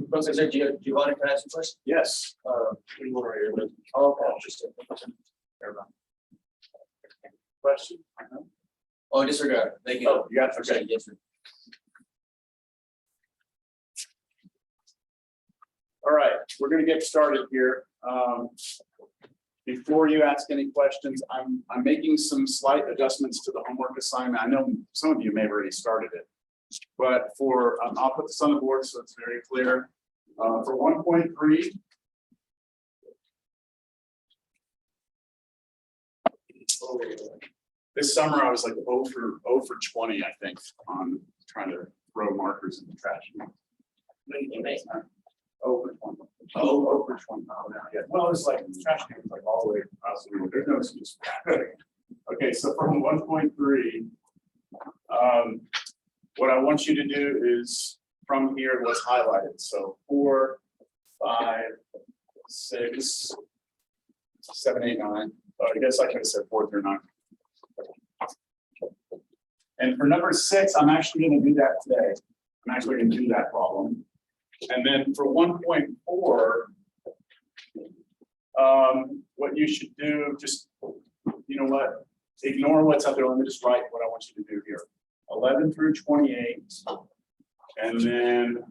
Professor, do you want to ask a question? Yes. We will read it. Oh, okay, interesting. Question? Oh, disregard. Thank you. Oh, you got it. Okay. Yes, sir. All right, we're going to get started here. Before you ask any questions, I'm making some slight adjustments to the homework assignment. I know some of you may have already started it, but for I'll put this on the board so it's very clear. For 1.3. This summer I was like 0 for 20, I think, on trying to throw markers in the trash. Over 20. Over 20. Oh, yeah. Well, it's like the trash can was like all the way across the room. There's no excuse for that. Okay, so from 1.3, what I want you to do is from here what's highlighted. So 4, 5, 6, 7, 8, 9. I guess I could have said 4 through 9. And for number 6, I'm actually going to do that today. I'm actually going to do that problem. And then for 1.4, what you should do, just, you know what, ignore what's up there. Let me just write what I want you to do here. 11 through 28, and then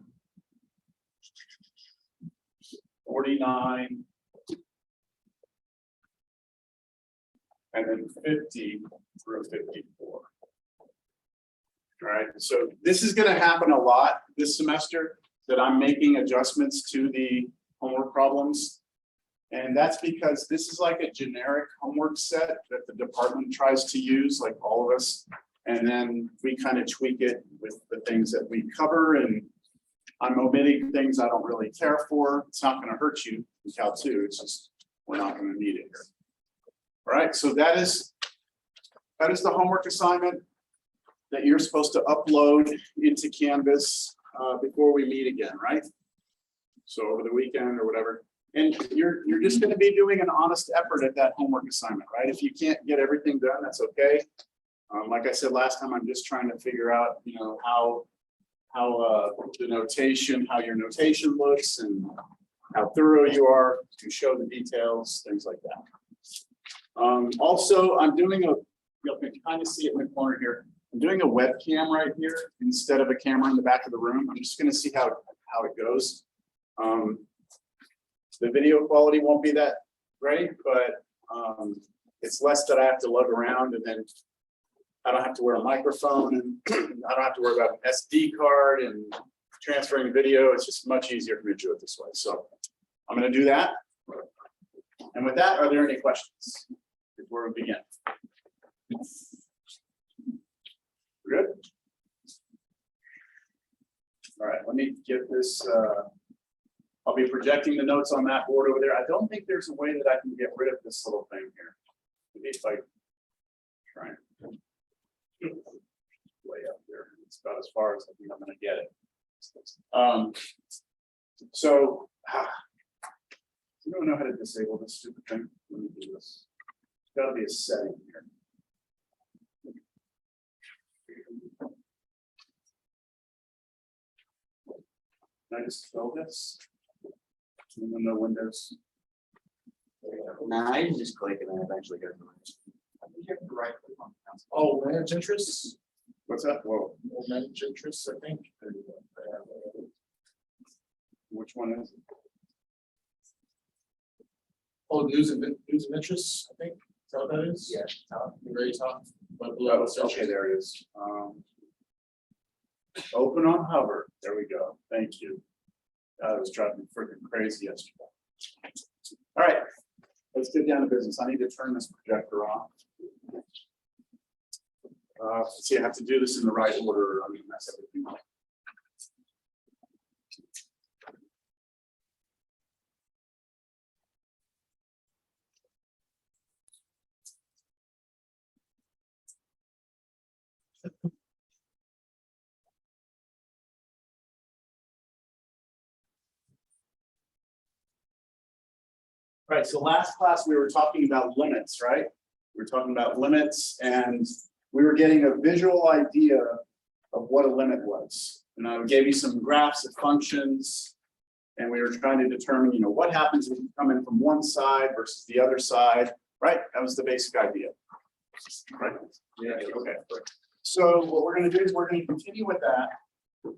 49, and then 50 through 54. All right, so this is going to happen a lot this semester, that I'm making adjustments to the homework problems. And that's because this is like a generic homework set that the department tries to use, like all of us. And then we kind of tweak it with the things that we cover, and I'm omitting things I don't really care for. It's not going to hurt you in Cal 2, it's just we're not going to need it here. All right, so that is the homework assignment that you're supposed to upload into Canvas before we meet again, right? So over the weekend or whatever. And you're just going to be doing an honest effort at that homework assignment, right? If you can't get everything done, that's okay. Like I said last time, I'm just trying to figure out, you know, how the notation, how your notation looks, and how thorough you are to show the details, things like that. Also, I'm doing you can kind of see it in the corner here. I'm doing a webcam right here instead of a camera in the back of the room. I'm just going to see how it goes. The video quality won't be that great, but it's less that I have to lug around, and then I don't have to wear a microphone, and I don't have to worry about an SD card and transferring video. It's just much easier for me to do it this way. So I'm going to do that. And with that, are there any questions before we begin? We're good? All right, let me get this. I'll be projecting the notes on that board over there. I don't think there's a way that I can get rid of this little thing here. Maybe if I try and way up there. It's about as far as I think I'm going to get it. So you don't know how to disable this stupid thing. Let me do this. There's got to be a setting here. Can I just fill this? Anyone know Windows? Nah, I can just click and then eventually go to it. I think you have to right click on it. Oh, manage interests? What's that? Whoa, Oh, manage interests, I think. which one is it? Oh, news and interests, I think. Is that what that is? Yeah. The very top. But Oh, below. okay, there it is. Open on hover. There we go. Thank you. That was driving me freaking crazy yesterday. All right, let's get down to business. I need to turn this projector off. See, I have to do this in the right order. I'm gonna mess everything up. Right, so last class we were talking about limits, right? We were talking about limits, and we were getting a visual idea of what a limit was. And I gave you some graphs of functions, And we were trying to determine, what happens if you come in from one side versus the other side, right? That was the basic idea. Right? Yeah. Okay. So what we're going to do is we're going to continue with that,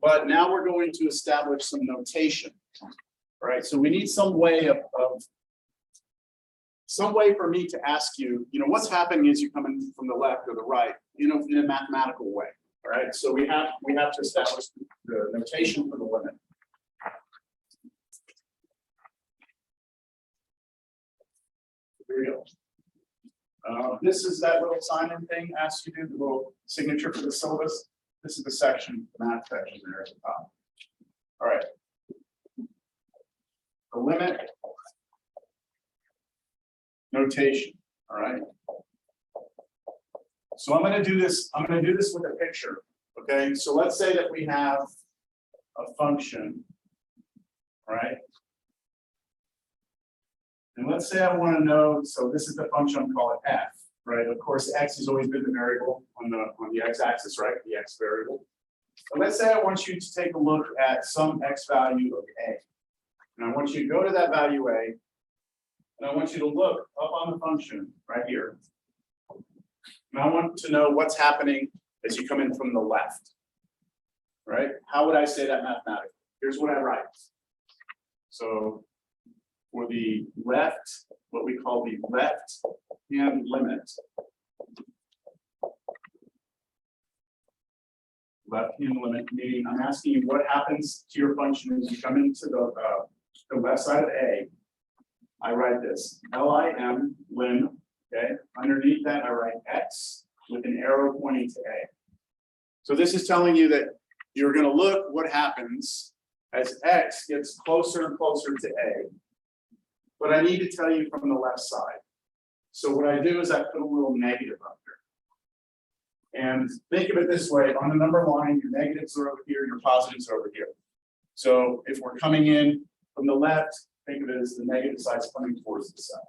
but now we're going to establish some notation. All right. So we need some way for me to ask you, what's happening as you come in from the left or the right, in a mathematical way. All right. So we have to establish the notation for the limit. Here we go. This is that little sign-in thing, asks you to do the little signature for the syllabus. This is the section, the math section there at the top. All right. The limit notation. All right. So I'm going to do this. I'm going to do this with a picture. Okay. So let's say that we have a function. Right. And let's say I want to know, so this is the function, I'm calling f, right? Of course, x has always been the variable on the x-axis, right? The x variable. And let's say I want you to take a look at some x value of a. And I want you to go to that value a, and I want you to look up on the function right here. And I want to know what's happening as you come in from the left, right? How would I say that mathematically? Here's what I write. So for the left, what we call the left hand limit. Left hand limit, meaning I'm asking you what happens to your function as you come into the left side of A. I write this, LIM, lim, okay? Underneath that, I write X with an arrow pointing to A. So this is telling you that you're gonna look what happens as X gets closer and closer to A. But I need to tell you from the left side. So what I do is I put a little negative up there. And think of it this way, on the number line, your negatives are over here, your positives are over here. So if we're coming in from the left, think of it as the negative side coming towards the side.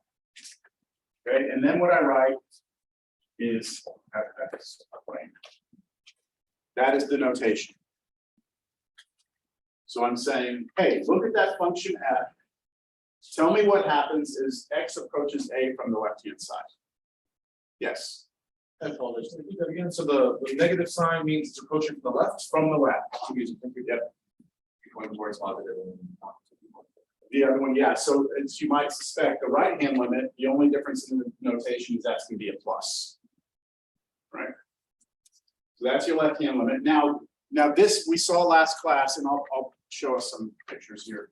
Okay, and then what I write is fx. That is the notation. So I'm saying, hey, look at that function f. Tell me what happens as x approaches a from the left-hand side. Yes. I apologize. Repeat that again. So the negative sign means it's approaching from the left. From the left. Yep. Going towards positive. The other one, yeah. So as you might suspect, the right-hand limit, the only difference in the notation is that's going to be a plus. Right. So that's your left-hand limit. Now this we saw last class, and I'll show us some pictures here.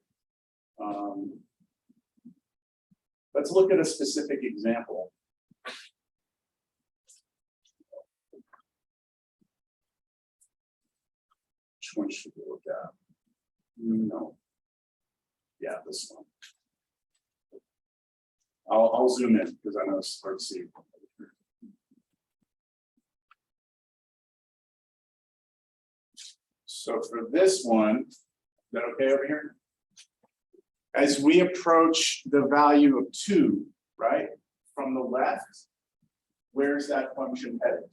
Let's look at a specific example. Which one should we look at? No. Yeah, this one. I'll zoom in because I know it's hard to see. So for this one, is that okay over here? As we approach the value of 2, right, from the left, where's that function headed?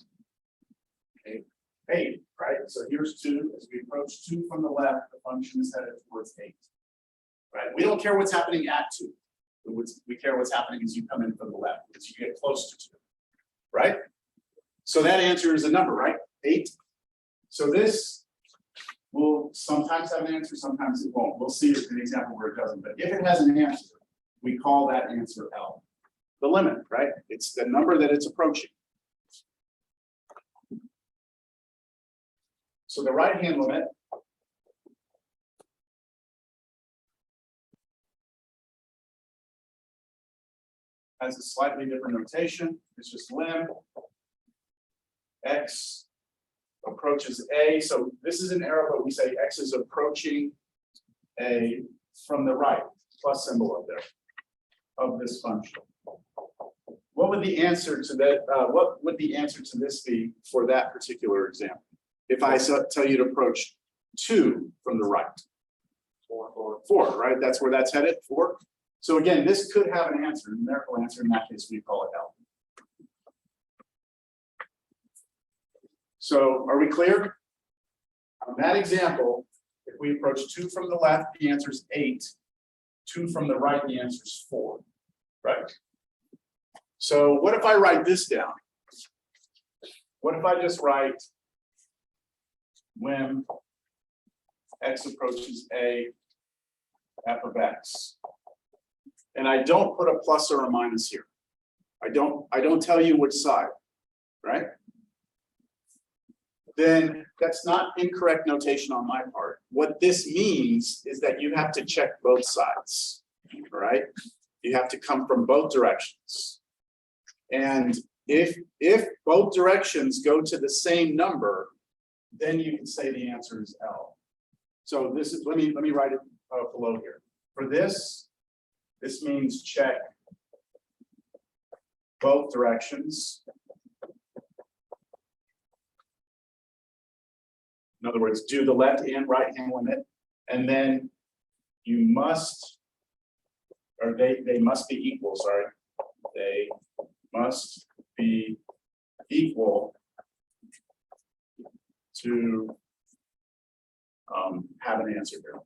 Okay, 8, right? So here's 2. As we approach 2 from the left, the function is headed towards 8. Right? We don't care what's happening at 2. We care what's happening as you come in from the left, as you get close to 2. Right? So that answer is a number, right? 8. So this will sometimes have an answer, sometimes it won't. We'll see an example where it doesn't. But if it has an answer, we call that answer L. The limit, right? It's the number that it's approaching. So the right-hand limit has a slightly different notation. It's just lim. X approaches A. So this is an arrow, but we say X is approaching A from the right, plus symbol up there of this function. What would the answer to that? What would the answer to this be for that particular example? If I tell you to approach 2 from the right, 4, right? That's where that's headed. 4. So again, this could have an answer, a numerical answer. In that case, we call it L. So are we clear? On that example, If we approach 2 from the left, the answer is 8. 2 from the right, the answer is 4. Right? So what if I write this down? What if I just write when x approaches a, f of x, and I don't put a plus or a minus here. I don't tell you which side, right? Then that's not incorrect notation on my part. What this means is that you have to check both sides, right? You have to come from both directions. And if both directions go to the same number, then you can say the answer is L. So this is, let me write it below here. For this means check both directions. In other words, do the left and right hand limit, and then you must, or they must be equal, sorry. They must be equal to have an answer here.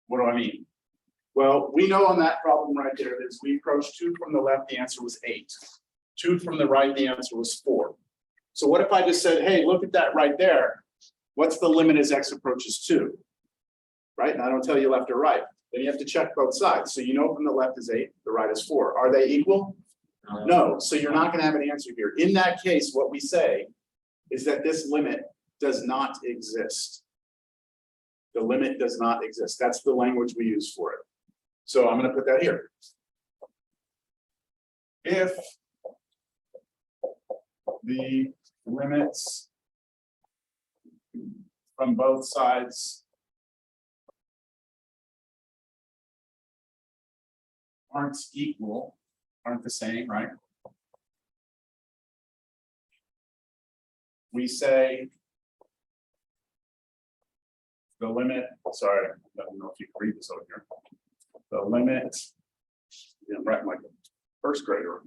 What do I mean? Well, we know on that problem right there that as we approached 2 from the left, the answer was 8. 2 from the right, the answer was 4. So what if I just said, hey, look at that right there. What's the limit as x approaches 2? Right? And I don't tell you left or right. Then you have to check both sides. So you know from the left is 8, the right is 4. Are they equal? No. So you're not going to have an answer here. In that case, what we say is that this limit does not exist. The limit does not exist. That's the language we use for it. So I'm going to put that here. If the limits from both sides aren't equal, aren't the same, right? We say the limit, sorry, I don't know if you can read this over here. The limit, I'm writing like a first grader.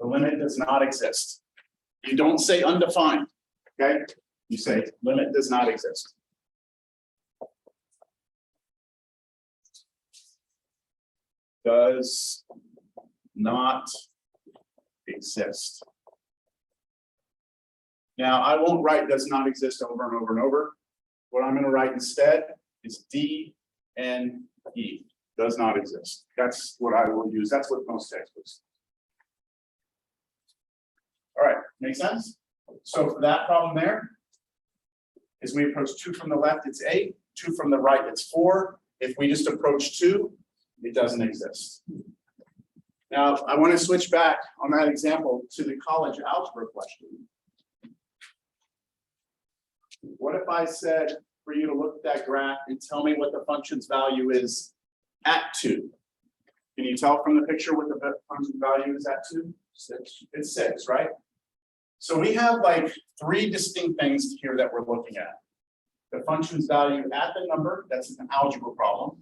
The limit does not exist. You don't say undefined, okay? You say limit does not exist. Does not exist. Now, I won't write does not exist over and over and over. What I'm going to write instead is D N E, does not exist. That's what I will use. That's what most textbooks. All right, make sense? So for that problem there, as we approach 2 from the left, it's 8. 2 from the right, it's 4. If we just approach 2, it doesn't exist. Now, I want to switch back on that example to the college algebra question. What if I said for you to look at that graph and tell me what the function's value is at 2? Can you tell from the picture what the function value is at 2? 6. It's 6, right? So we have like 3 distinct things here that we're looking at. The function's value at the number, that's an algebra problem.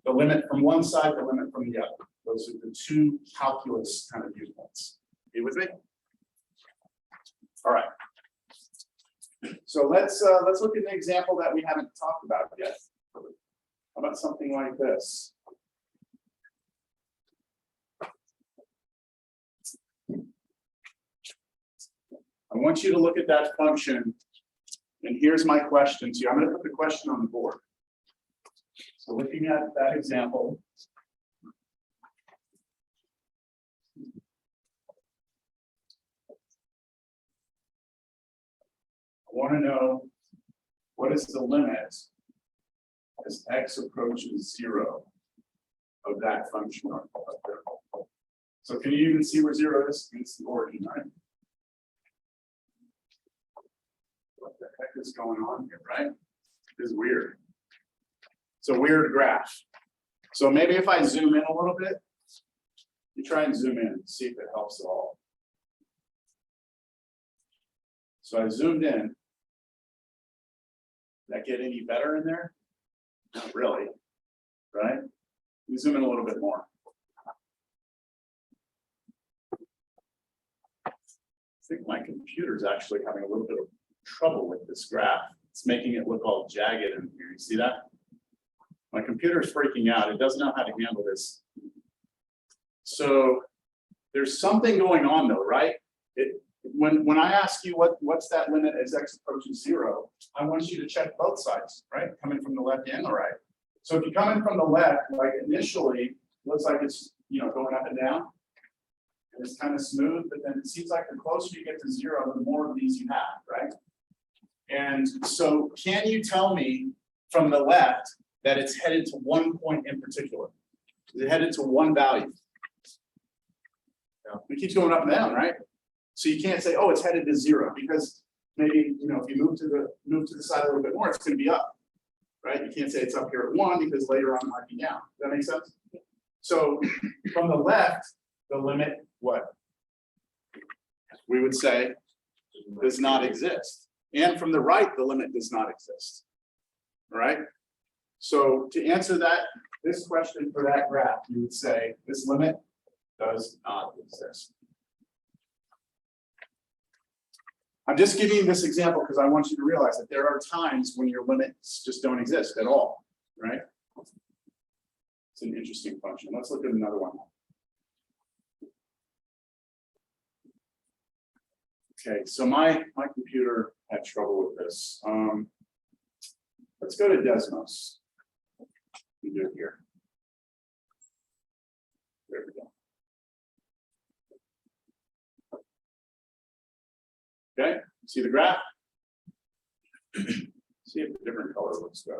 The limit from one side, the limit from the other. Those are the 2 calculus kind of viewpoints. You with me? All right. So let's look at an example that we haven't talked about yet. How about something like this? I want you to look at that function, and here's my question to you. I'm going to put the question on the board. So looking at that example, I want to know what is the limit as x approaches 0 of that function up there. So can you even see where 0 is? It's the origin, right? What the heck is going on here, right? This is weird. It's a weird graph. So maybe if I zoom in a little bit, you try and zoom in, see if it helps at all. So I zoomed in. Did that get any better in there? Not really, right? We zoom in a little bit more. think my computer's actually having a little bit of trouble with this graph. It's making it look all jagged in here. You see that? My computer's freaking out. It doesn't know how to handle this. So there's something going on though, right? When I ask you what's that limit as x approaches 0, I want you to check both sides, right? Coming from the left and the right. So if you come in from the left, like initially, looks like it's going up and down. And it's kind of smooth, but then it seems like the closer you get to 0, the more of these you have, right? And so can you tell me from the left that it's headed to one point in particular? Is it headed to one value? No. It keeps going up and down, right? So you can't say, oh, it's headed to 0, because maybe if you move to the side a little bit more, it's going to be up, right? You can't say it's up here at 1 because later on it might be down. Does that make sense? So from the left, the limit, what? We would say does not exist. And from the right, the limit does not exist. All right? So to answer this question for that graph, you would say this limit does not exist. I'm just giving you this example because I want you to realize that there are times when your limits just don't exist at all, right? It's an interesting function. Let's look at another one. Okay, so my computer had trouble with this. Let's go to Desmos. We do it here. There we go. Okay, see the graph? See if a different color looks good.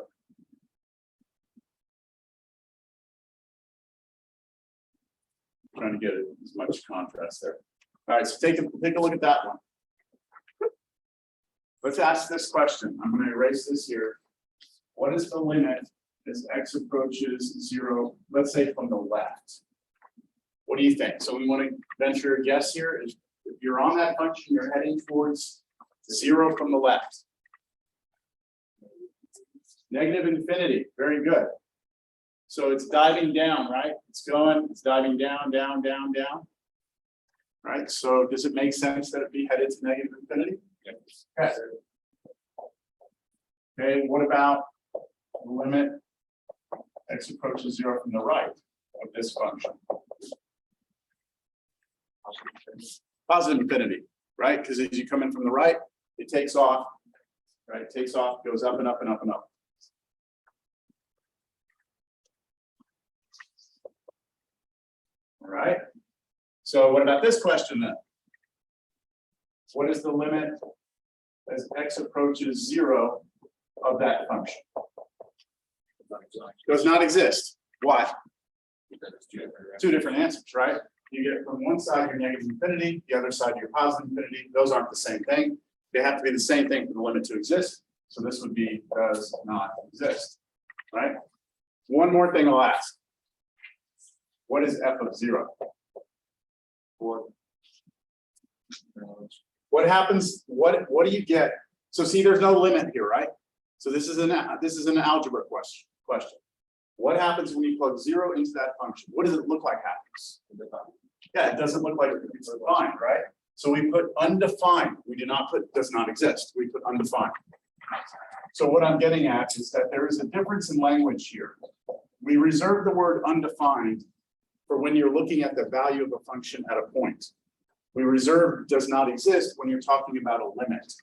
Trying to get as much contrast there. All right, so take a look at that one. Let's ask this question. I'm going to erase this here. What is the limit as x approaches 0, let's say from the left? What do you think? So we want to venture a guess here. If you're on that function, you're heading towards 0 from the left. Negative infinity. Very good. So it's diving down, right? It's diving down, down, down, down. Right? So does it make sense that it be headed to negative infinity? Okay. Okay, what about the limit x approaches 0 from the right of this function? Positive infinity, right? Because as you come in from the right, it takes off, right? It takes off, goes up and up and up and up. All right. So what about this question then? What is the limit as x approaches 0 of that function? Does not exist. Why? Two different answers, right? You get from one side your negative infinity, the other side your positive infinity. Those aren't the same thing. They have to be the same thing for the limit to exist. So this would be does not exist, right? One more thing I'll ask. What is f of 0? What happens? What do you get? So see, there's no limit here, right? So this is an algebra question. What happens when you plug 0 into that function? What does it look like happens? Yeah, it doesn't look like it's defined, right? So we put undefined. We do not put does not exist. We put undefined. So what I'm getting at is that there is a difference in language here. We reserve the word undefined for when you're looking at the value of a function at a point. We reserve does not exist when you're talking about a limit.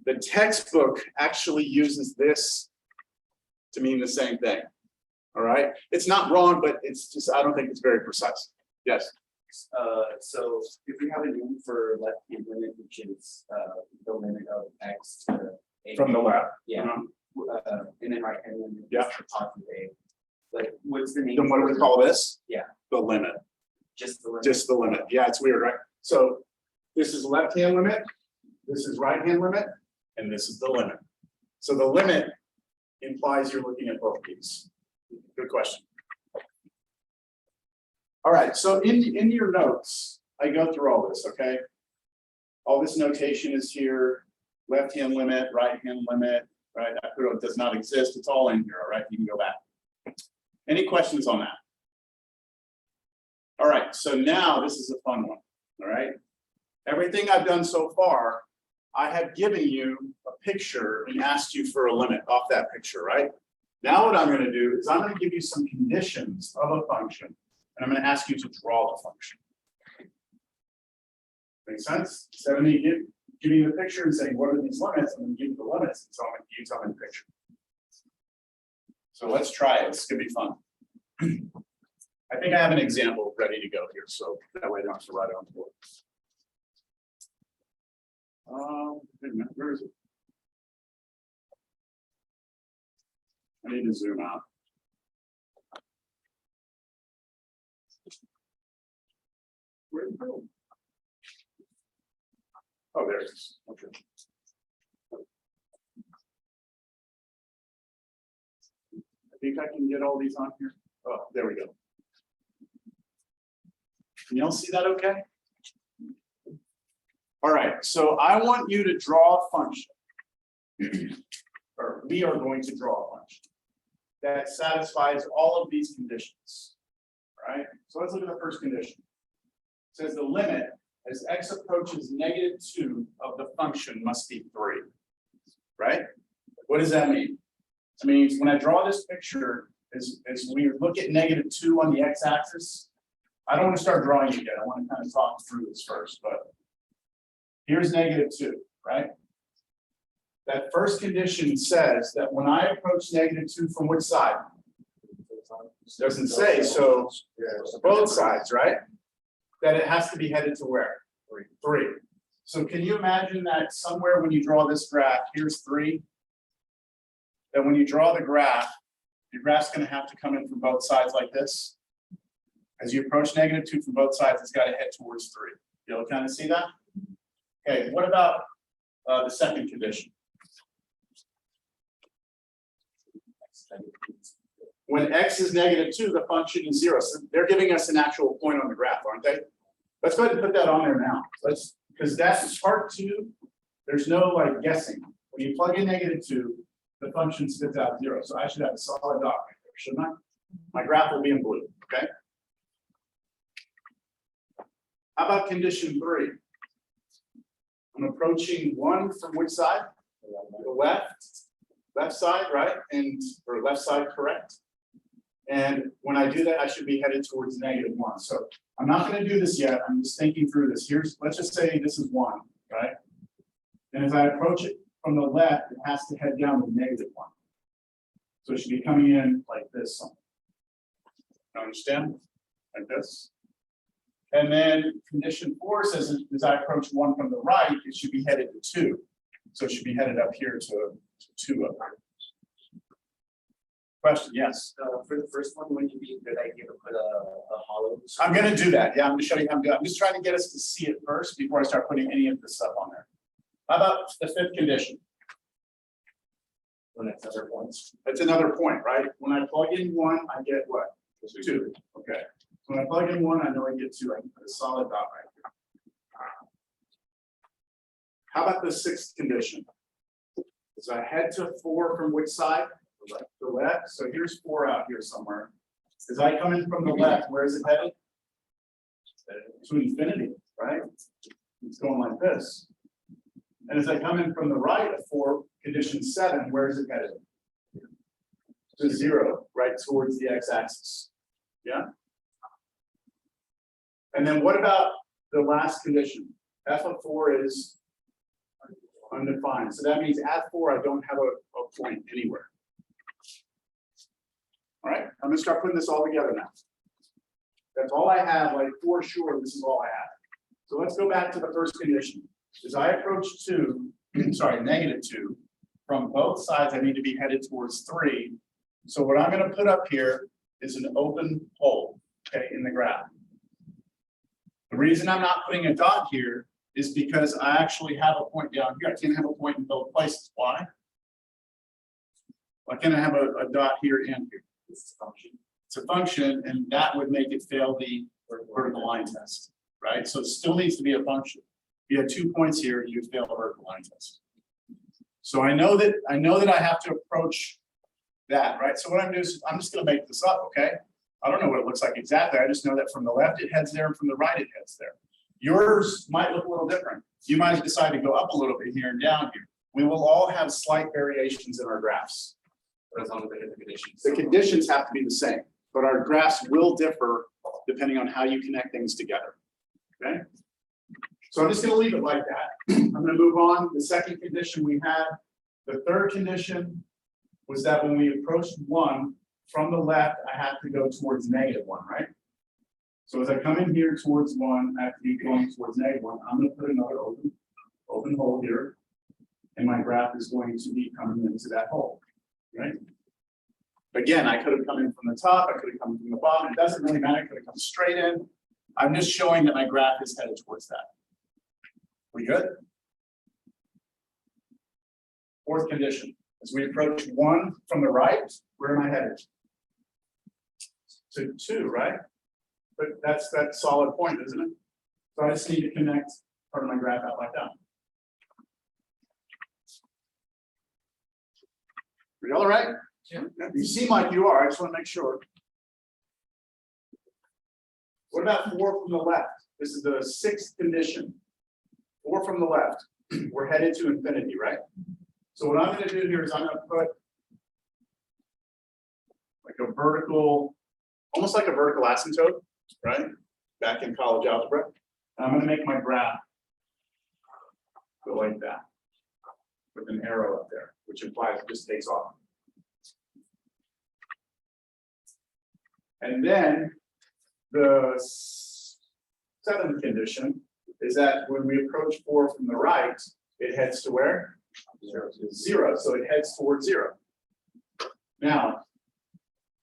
The textbook actually uses this to mean the same thing. All right. It's not wrong, but it's just, I don't think it's very precise. Yes. So if we have a name for left hand limit, which is the limit of x to a. From the left. Yeah. Uh-huh. And then right hand limit. Yeah. Is positive a. Like, what's the name? Then what do we call this? Yeah. The limit. Just the limit. Just the limit. Yeah, it's weird, right? So this is left hand limit, this is right hand limit, and this is the limit. So the limit implies you're looking at both these. Good question. All right, so in your notes, I go through all this, okay? All this notation is here, left hand limit, right hand limit, right? I put it does not exist, it's all in here, all right? You can go back. Any questions on that? All right, so now this is a fun one, all right? Everything I've done so far, I have given you a picture and asked you for a limit off that picture, right? Now what I'm gonna do is I'm gonna give you some conditions of a function, and I'm gonna ask you to draw the function. Make sense? Instead of me giving you the picture and saying, what are these limits? I'm gonna give you the limits, and you tell me the picture. So let's try it. It's gonna be fun. I think I have an example ready to go here, so that way I don't have to write it on the board. Wait a minute, where is it? I need to zoom out. Where'd it go? Oh, there it is. Okay. I think I can get all these on here. Oh, there we go. Can y'all see that okay? All right, so I want you to draw a function. Or we are going to draw a function that satisfies all of these conditions. Right? So let's look at the first condition. It says the limit as x approaches -2 of the function must be 3. Right? What does that mean? It means when I draw this picture, as we look at -2 on the x-axis, I don't want to start drawing it yet. I want to kind of talk through this first, but here's -2, right? That first condition says that when I approach -2 from which side? Doesn't say, so both sides, right? That it has to be headed to where? 3. So can you imagine that somewhere when you draw this graph, here's 3? That when you draw the graph, your graph's going to have to come in from both sides like this. As you approach -2 from both sides, it's got to head towards 3. You'll kind of see that? Okay, what about the second condition? When x is -2, the function is 0. So they're giving us an actual point on the graph, aren't they? Let's go ahead and put that on there now. Because that's part 2. There's no like guessing. When you plug in -2, the function spits out 0. So I should have a solid dot right there, shouldn't I? My graph will be in blue, okay? How about condition 3? I'm approaching 1 from which side? The left side, right? Or left side, correct? And when I do that, I should be headed towards -1. So I'm not going to do this yet. I'm just thinking through this. Let's just say this is 1, right? And as I approach it from the left, it has to head down to -1. So it should be coming in like this. Understand? Like this. And then condition 4 says as I approach 1 from the right, it should be headed to 2. So it should be headed up here to 2 up here. Question, yes. For the first one, wouldn't it be a good idea to put a hollow? I'm gonna do that. Yeah, I'm gonna show you how I'm doing. I'm just trying to get us to see it first before I start putting any of this stuff on there. How about the 5th condition? When that's other points. That's another point, right? When I plug in 1, I get what? 2. Okay. So when I plug in 1, I know I get 2. I can put a solid dot right here. How about the 6th condition? As I head to 4 from which side? The left. So here's 4 out here somewhere. As I come in from the left, where is it headed? To infinity, right? It's going like this. And as I come in from the right of 4, condition 7, where is it headed? To 0, right towards the x-axis. Yeah. And then what about the last condition? F of 4 is undefined. So that means at 4, I don't have a point anywhere. All right, I'm gonna start putting this all together now. That's all I have, like for sure, this is all I have. So let's go back to the first condition. As I approach 2, sorry, -2, from both sides, I need to be headed towards 3. So what I'm gonna put up here is an open hole, okay, in the graph. The reason I'm not putting a dot here is because I actually have a point down here. I can't have a point in both places. Why? Why can't I have a dot here and here? It's a function. It's a function, and that would make it fail the vertical line test, right? So it still needs to be a function. If you have 2 points here, you would fail the vertical line test. So I know that I have to approach that, right? So what I'm doing is I'm just going to make this up, okay? I don't know what it looks like exactly. I just know that from the left it heads there, and from the right it heads there. Yours might look a little different. You might decide to go up a little bit here and down here. We will all have slight variations in our graphs. But as long as they hit the conditions. The conditions have to be the same, but our graphs will differ depending on how you connect things together. Okay? So I'm just gonna leave it like that. I'm gonna move on. The second condition we had, the third condition was that when we approached one from the left, I have to go towards -1, right? So as I come in here towards one, I have to be going towards -1. I'm gonna put another open hole here. And my graph is going to be coming into that hole, right? Again, I could have come in from the top, I could have come from the bottom, it doesn't really matter, I could have come straight in. I'm just showing that my graph is headed towards that. We good? Fourth condition, as we approach one from the right, where am I headed? To 2, right? But that's that solid point, isn't it? So I just need to connect part of my graph out like that. Are you all right? Yeah. You seem like you are, I just want to make sure. What about 4 from the left? This is the 6th condition. 4 from the left, we're headed to infinity, right? So what I'm going to do here is I'm going to put like a vertical, almost like a vertical asymptote, right? Back in college algebra. And I'm going to make my graph go like that with an arrow up there, which implies it just takes off. And then the 7th condition is that when we approach 4 from the right, it heads to where? 0. So it heads towards 0. Now,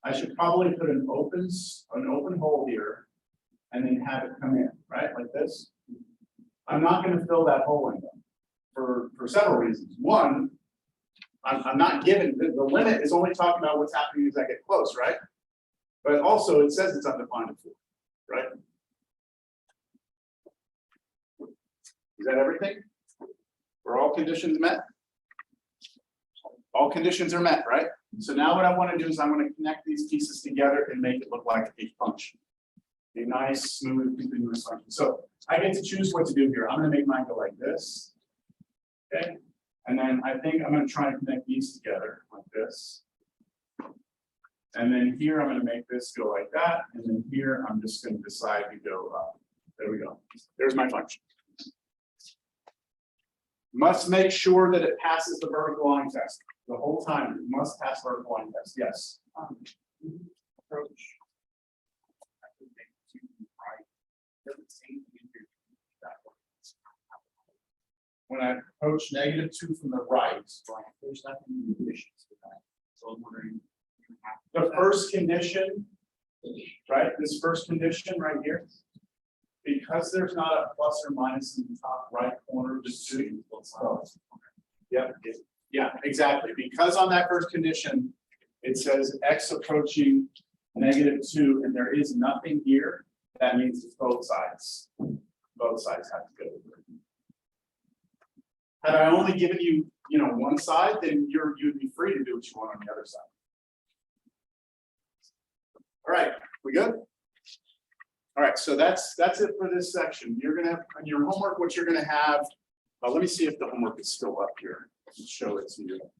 I should probably put an open hole here and then have it come in, right? Like this. I'm not going to fill that hole in for several reasons. One, I'm not given, the limit is only talking about what's happening as I get close, right? But also it says it's undefined at 4, right? Is that everything? Are all conditions met? All conditions are met, right? So now what I want to do is I'm going to connect these pieces together and make it look like a function. A nice, smooth, continuous function. So I get to choose what to do here. I'm going to make mine go like this. Okay. And then I think I'm going to try and connect these together like this. And then here I'm going to make this go like that. And then here I'm just going to decide to go up. There we go. There's my function. Must make sure that it passes the vertical line test. The whole time, it must pass vertical line test. Yes. Approach. I think to the right, doesn't seem to be that way. When I approach -2 from the right, There's nothing in the conditions for that. So I'm wondering. the first condition, right? This first condition right here, because there's not a plus or minus in the top right corner of the two. Yep. Yeah, exactly. Because on that first condition, it says x approaching -2, and there is nothing here. That means it's both sides. Both sides have to go. Had I only given you, one side, then you'd be free to do what you want on the other side. All right, we good? All right, so that's it for this section. You're gonna have on your homework, what you're gonna have. Let me see if the homework is still up here. Let's show it to you.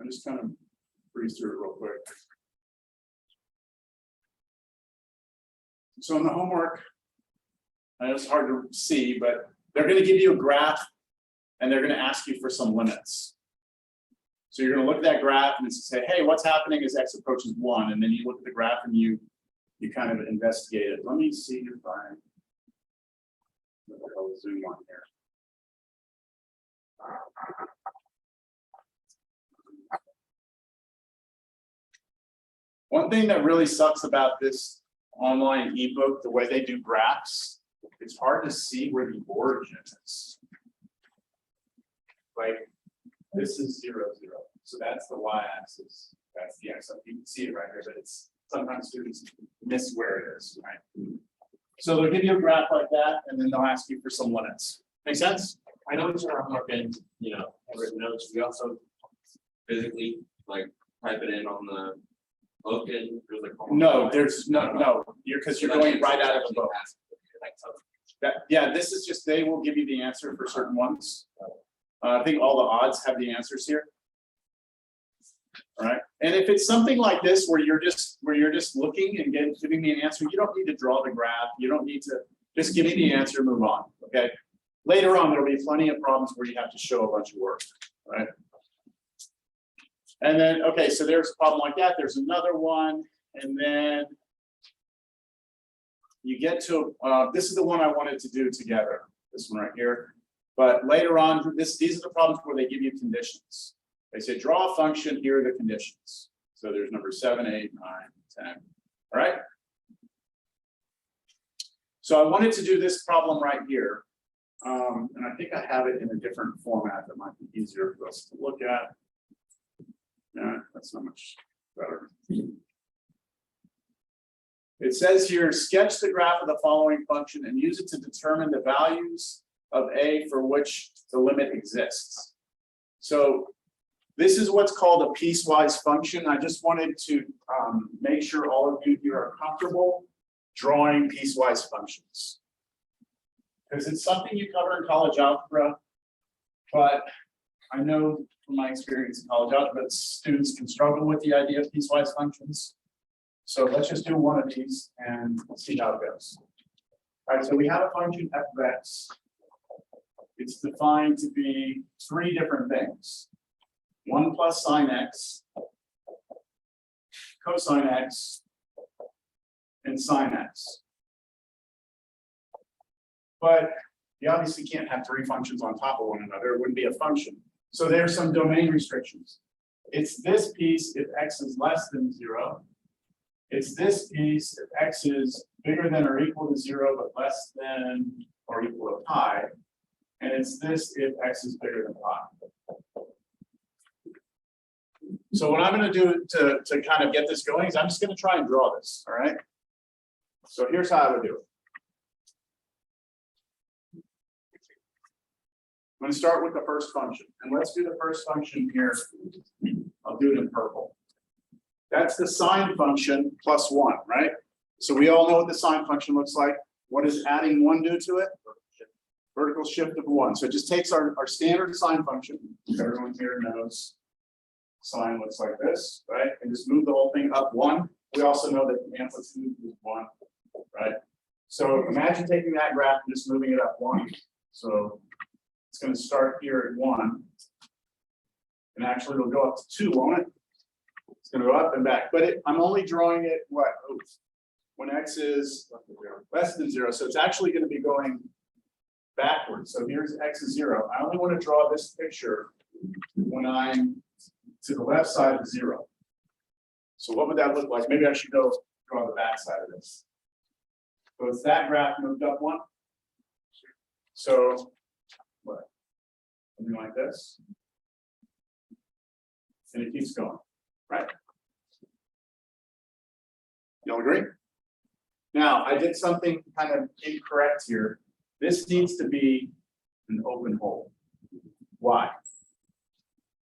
I'm just kind of breeze through it real quick. So in the homework, I know it's hard to see, but they're going to give you a graph and they're going to ask you for some limits. So you're going to look at that graph and say, hey, what's happening as x approaches 1? And then you look at the graph and you kind of investigate it. Let me see if I'll zoom on here. One thing that really sucks about this online ebook, the way they do graphs, it's hard to see where the origin is. Like this is 0, 0. So that's the y-axis. That's the x. You can see it right here, but it's sometimes students miss where it is, right? So they'll give you a graph like that, and then they'll ask you for some limits. Make sense? I know it's our homework and, have written notes. We also physically, like, type it in on the book and there's like. No, there's no, because you're going right out of the book. Like, substitution. Yeah, this is just, they will give you the answer for certain ones. I think all the odds have the answers here. All right, and if it's something like this where you're just looking and giving me an answer, you don't need to draw the graph. You don't need to, just give me the answer, move on. Okay. Later on, there'll be plenty of problems where you have to show a bunch of work. Right. And then, okay, so there's a problem like that. There's another one, and then you get to this is the one I wanted to do together. This one right here. But later on, these are the problems where they give you conditions. They say draw a function, here are the conditions. So there's number 7, 8, 9, 10. All right. So I wanted to do this problem right here. And I think I have it in a different format that might be easier for us to look at. Yeah, that's not much better. It says here, sketch the graph of the following function and use it to determine the values of a for which the limit exists. So this is what's called a piecewise function. I just wanted to make sure all of you here are comfortable drawing piecewise functions. Because it's something you cover in college algebra, but I know from my experience in college algebra, students can struggle with the idea of piecewise functions. So let's just do one of these and see how it goes. All right, so we have a function f of x. It's defined to be 3 different things. 1 plus sine x, cosine x, and sine x. But you obviously can't have 3 functions on top of one another. It wouldn't be a function. So there are some domain restrictions. It's this piece if x is less than 0. It's this piece if x is bigger than or equal to 0, but less than or equal to pi. And it's this if x is bigger than pi. So what I'm going to do to kind of get this going is I'm just going to try and draw this. All right. So here's how I would do it. I'm going to start with the first function, and let's do the first function here. I'll do it in purple. That's the sine function plus 1, right? So we all know what the sine function looks like. What does adding 1 do to it? Vertical shift of 1. So it just takes our standard sine function. Everyone here knows sine looks like this, right? And just move the whole thing up 1. We also know that the amplitude is 1, right? So imagine taking that graph and just moving it up 1. So it's going to start here at 1. And actually it'll go up to 2, won't it? It's going to go up and back. But I'm only drawing it what? Oops. When x is less than 0. So it's actually going to be going backwards. So here's x is 0. I only want to draw this picture when I'm to the left side of 0. So what would that look like? Maybe I should go draw the back side of this. So it's that graph moved up 1. So what? Something like this. And it keeps going, right? You'll agree? Now, I did something kind of incorrect here. This needs to be an open hole. Why?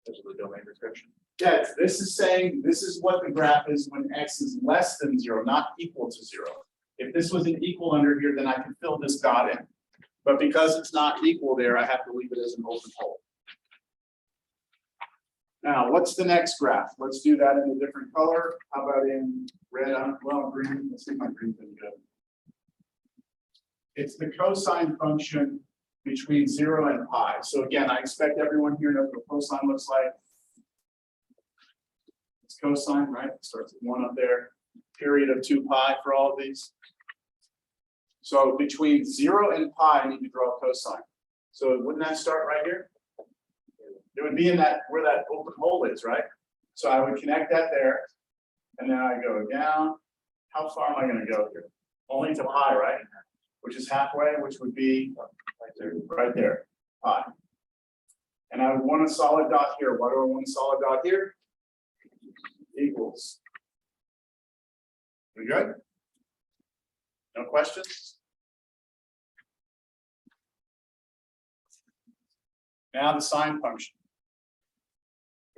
Because of the domain restriction. Yeah, this is saying this is what the graph is when x is less than 0, not equal to 0. If this was an equal under here, then I could fill this dot in. But because it's not equal there, I have to leave it as an open hole. Now, what's the next graph? Let's do that in a different color. How about in red? Well, green. Let's see my green's been good. It's the cosine function between 0 and pi. So again, I expect everyone here knows what cosine looks like. It's cosine, right? It starts at 1 up there. Period of 2 pi for all of these. So between 0 and pi, I need to draw cosine. So wouldn't that start right here? It would be in that where that open hole is, right? So I would connect that there, and then I go down. How far am I going to go here? Only to pi, right? Which is halfway, which would be right there, pi. And I would want a solid dot here. Why do I want a solid dot here? Equals. We good? No questions? Now the sine function.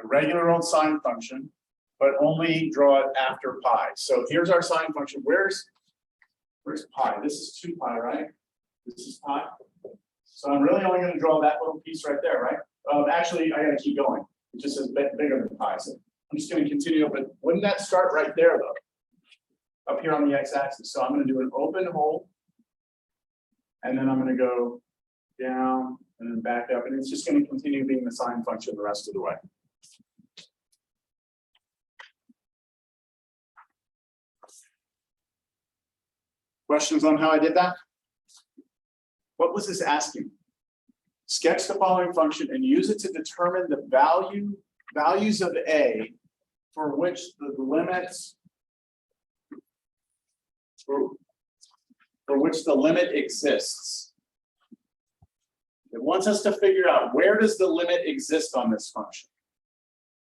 the regular old sine function, but only draw it after pi. So here's our sine function. Where's pi? This is 2 pi, right? This is pi. So I'm really only going to draw that little piece right there, right? Actually, I got to keep going. It just says bigger than pi. So I'm just going to continue, but wouldn't that start right there though? Up here on the x-axis. So I'm going to do an open hole. And then I'm going to go down and then back up. And it's just going to continue being the sine function the rest of the way. Questions on how I did that? What was this asking? Sketch the following function and use it to determine the values of A for which the limits for which the limit exists. It wants us to figure out, where does the limit exist on this function?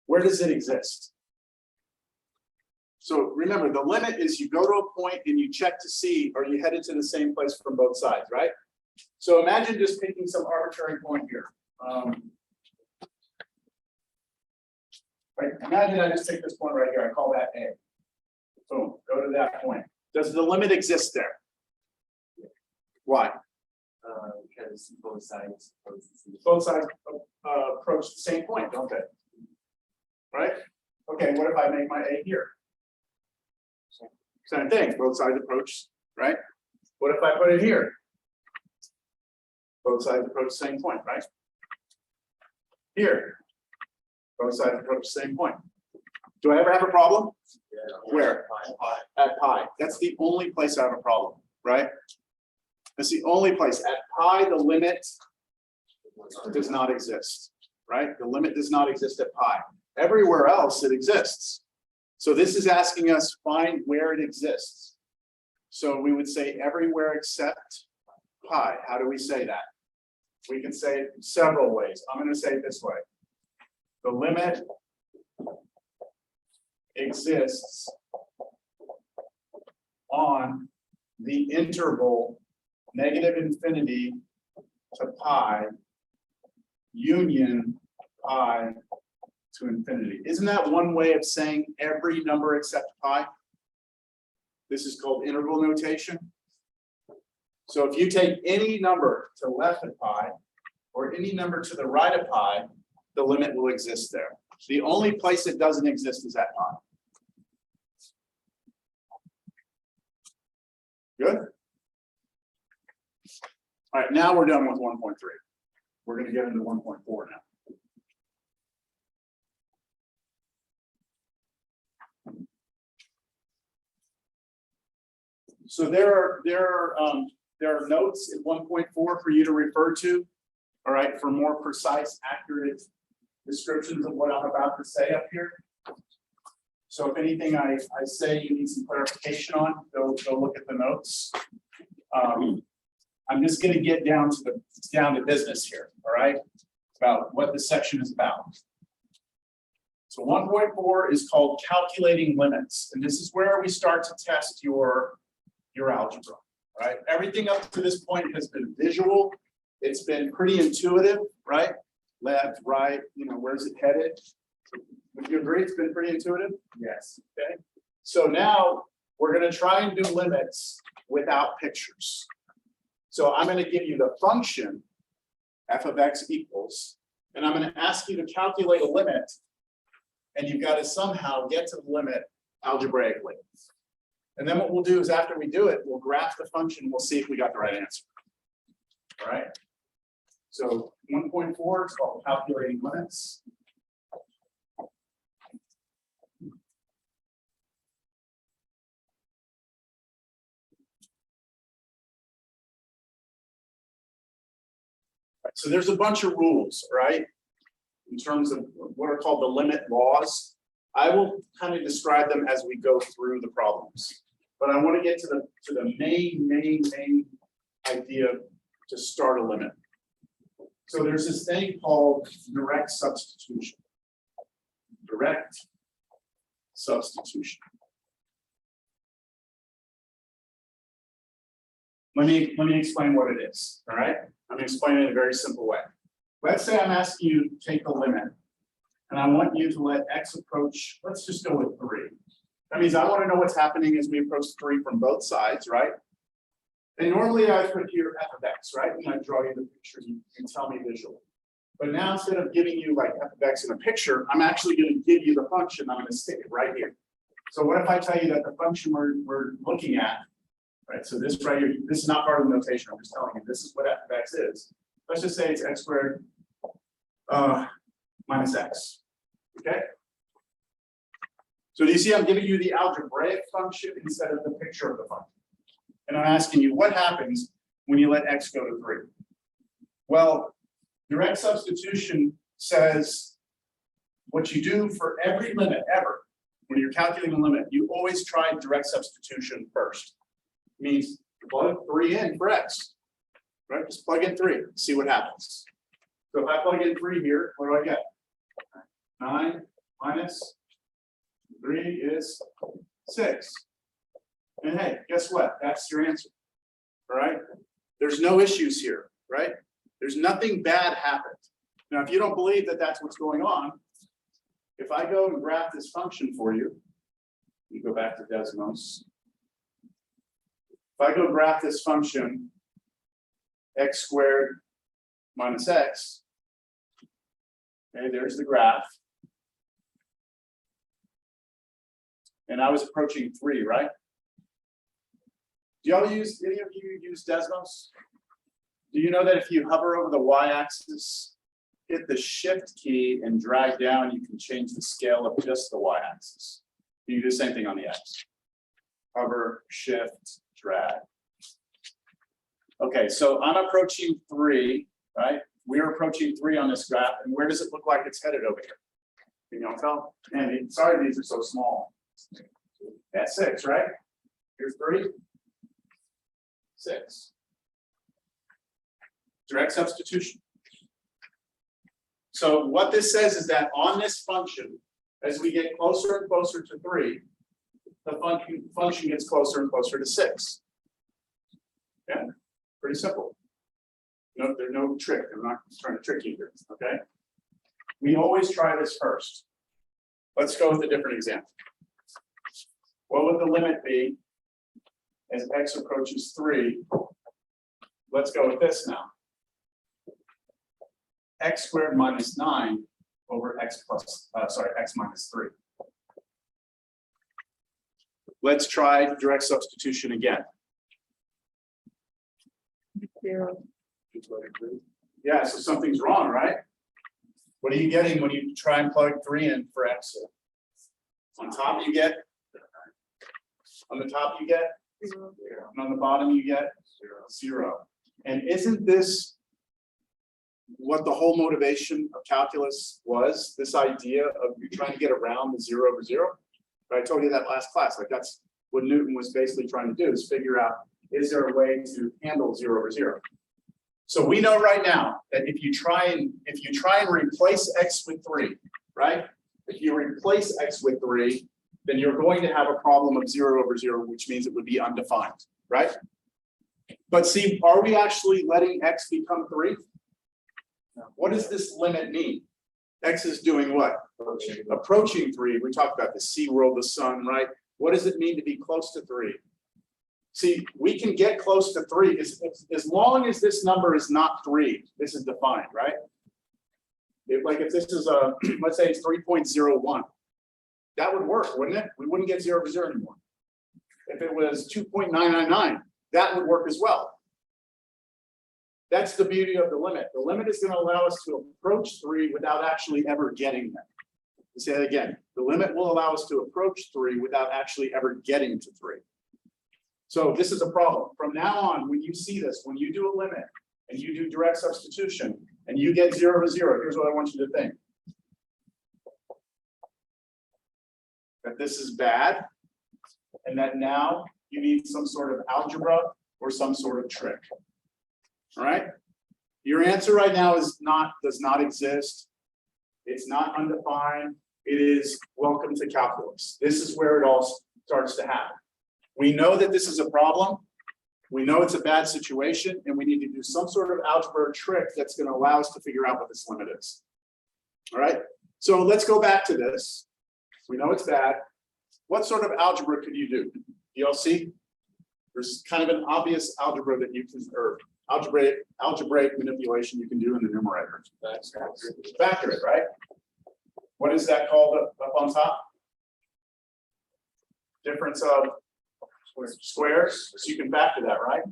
Where does it exist? So remember, the limit is you go to a point and you check to see, are you headed to the same place from both sides, right? So imagine just picking some arbitrary point here. Right, imagine I just take this point right here, I call that A. Boom, go to that point. Does the limit exist there? Why? Because both sides. Both sides approach the same point, don't they? Right? Okay, what if I make my A here? Same thing, both sides approach, right? What if I put it here? Both sides approach the same point, right? Here, both sides approach the same point. Do I ever have a problem? Yeah. Where? At pi. That's the only place I have a problem, right? That's the only place. At pi, the limit does not exist, right? The limit does not exist at pi. Everywhere else, it exists. So this is asking us find where it exists. So we would say everywhere except pi. How do we say that? We can say it several ways. I'm going to say it this way. The limit exists on the interval -infinity to pi union pi to infinity. Isn't that one way of saying every number except pi? This is called interval notation. So if you take any number to the left of pi or any number to the right of pi, the limit will exist there. The only place it doesn't exist is at pi. Good? All right, now we're done with 1.3. We're going to get into 1.4 now. So there are notes in 1.4 for you to refer to, all right, for more precise, accurate descriptions of what I'm about to say up here. So if anything I say you need some clarification on, go look at the notes. I'm just going to get down to business here, all right, about what this section is about. So 1.4 is called calculating limits, and this is where we start to test your algebra, right? Everything up to this point has been visual. It's been pretty intuitive, right? Left, right, where's it headed? Would you agree it's been pretty intuitive? Yes. Okay. So now we're going to try and do limits without pictures. So I'm going to give you the function f of x equals, and I'm going to ask you to calculate a limit, and you've got to somehow get to the limit algebraically. And then what we'll do is after we do it, we'll graph the function, we'll see if we got the right answer. All right. So 1.4 is called calculating limits. So there's a bunch of rules, right? In terms of what are called the limit laws. I will kind of describe them as we go through the problems. But I want to get to the main idea to start a limit. So there's this thing called direct substitution. Direct substitution. Let me explain what it is, all right? I'm going to explain it in a very simple way. Let's say I'm asking you to take the limit, And I want you to let X approach, let's just go with 3. That means I want to know what's happening as we approach 3 from both sides, right? And normally I put here f of x, right? And I draw you the picture, you can tell me visually. But now instead of giving you like f of x in a picture, I'm actually going to give you the function. I'm going to stick it right here. So what if I tell you that the function we're looking at, right? So this right here, this is not part of the notation. I'm just telling you this is what f of x is. Let's just say it's x squared minus x. Okay. So do you see I'm giving you the algebraic function instead of the picture of the function? And I'm asking you what happens when you let x go to 3? Well, direct substitution says what you do for every limit ever, when you're calculating a limit, you always try direct substitution first. It means plug 3 in for x, right? Just plug in 3, see what happens. So if I plug in 3 here, what do I get? 9 minus 3 is 6. And hey, guess what? That's your answer. All right. There's no issues here, right? There's nothing bad happened. Now, if you don't believe that that's what's going on, if I go and graph this function for you, you go back to Desmos. If I go graph this function, x squared minus x, okay, there's the graph. And I was approaching 3, right? Do any of you use Desmos? Do you know that if you hover over the y-axis, hit the shift key and drag down, you can change the scale of just the y-axis? You can do the same thing on the x. Hover, shift, drag. Okay, so I'm approaching 3, right? We're approaching 3 on this graph, and where does it look like it's headed over here? Can y'all tell? Man, sorry these are so small. That's 6, right? Here's 3. 6. Direct substitution. So what this says is that on this function, as we get closer and closer to 3, the function gets closer and closer to 6. Yeah, pretty simple. No, there's no trick. I'm not trying to trick you here. Okay. We always try this first. Let's go with a different example. What would the limit be as x approaches 3? Let's go with this now. X squared minus 9 over x minus 3. Let's try direct substitution again. 0. Yeah, so something's wrong, right? What are you getting when you try and plug 3 in for x? On top you get, on the top you get, 0. and on the bottom you get 0. And isn't this what the whole motivation of calculus was? This idea of you trying to get around the 0 over 0? But I told you that last class, like that's what Newton was basically trying to do, is figure out, is there a way to handle 0 over 0? So we know right now that if you try and replace x with 3, right? If you replace x with 3, then you're going to have a problem of 0 over 0, which means it would be undefined, right? But see, are we actually letting x become 3? What does this limit mean? X is doing what? Approaching 3. We talked about the sea world, the sun, right? What does it mean to be close to 3? See, we can get close to 3 as long as this number is not 3. This is defined, right? If this is a, let's say it's 3.01, that would work, wouldn't it? We wouldn't get 0 over 0 anymore. If it was 2.999, that would work as well. That's the beauty of the limit. The limit is going to allow us to approach 3 without actually ever getting there. Let's say that again. The limit will allow us to approach 3 without actually ever getting to 3. So this is a problem. From now on, when you see this, when you do a limit and you do direct substitution and you get 0 over 0, here's what I want you to think. That this is bad, and that now you need some sort of algebra or some sort of trick. All right? Your answer right now does not exist. It's not undefined. It is welcome to calculus. This is where it all starts to happen. We know that this is a problem. We know it's a bad situation, and we need to do some sort of algebra trick that's going to allow us to figure out what this limit is. All right? So let's go back to this. We know it's bad. What sort of algebra could you do? Y'all see? There's kind of an obvious algebra that you can, or algebraic manipulation you can do in the numerator. Factor it, right? What is that called up on top? Difference of squares. So you can factor that, right?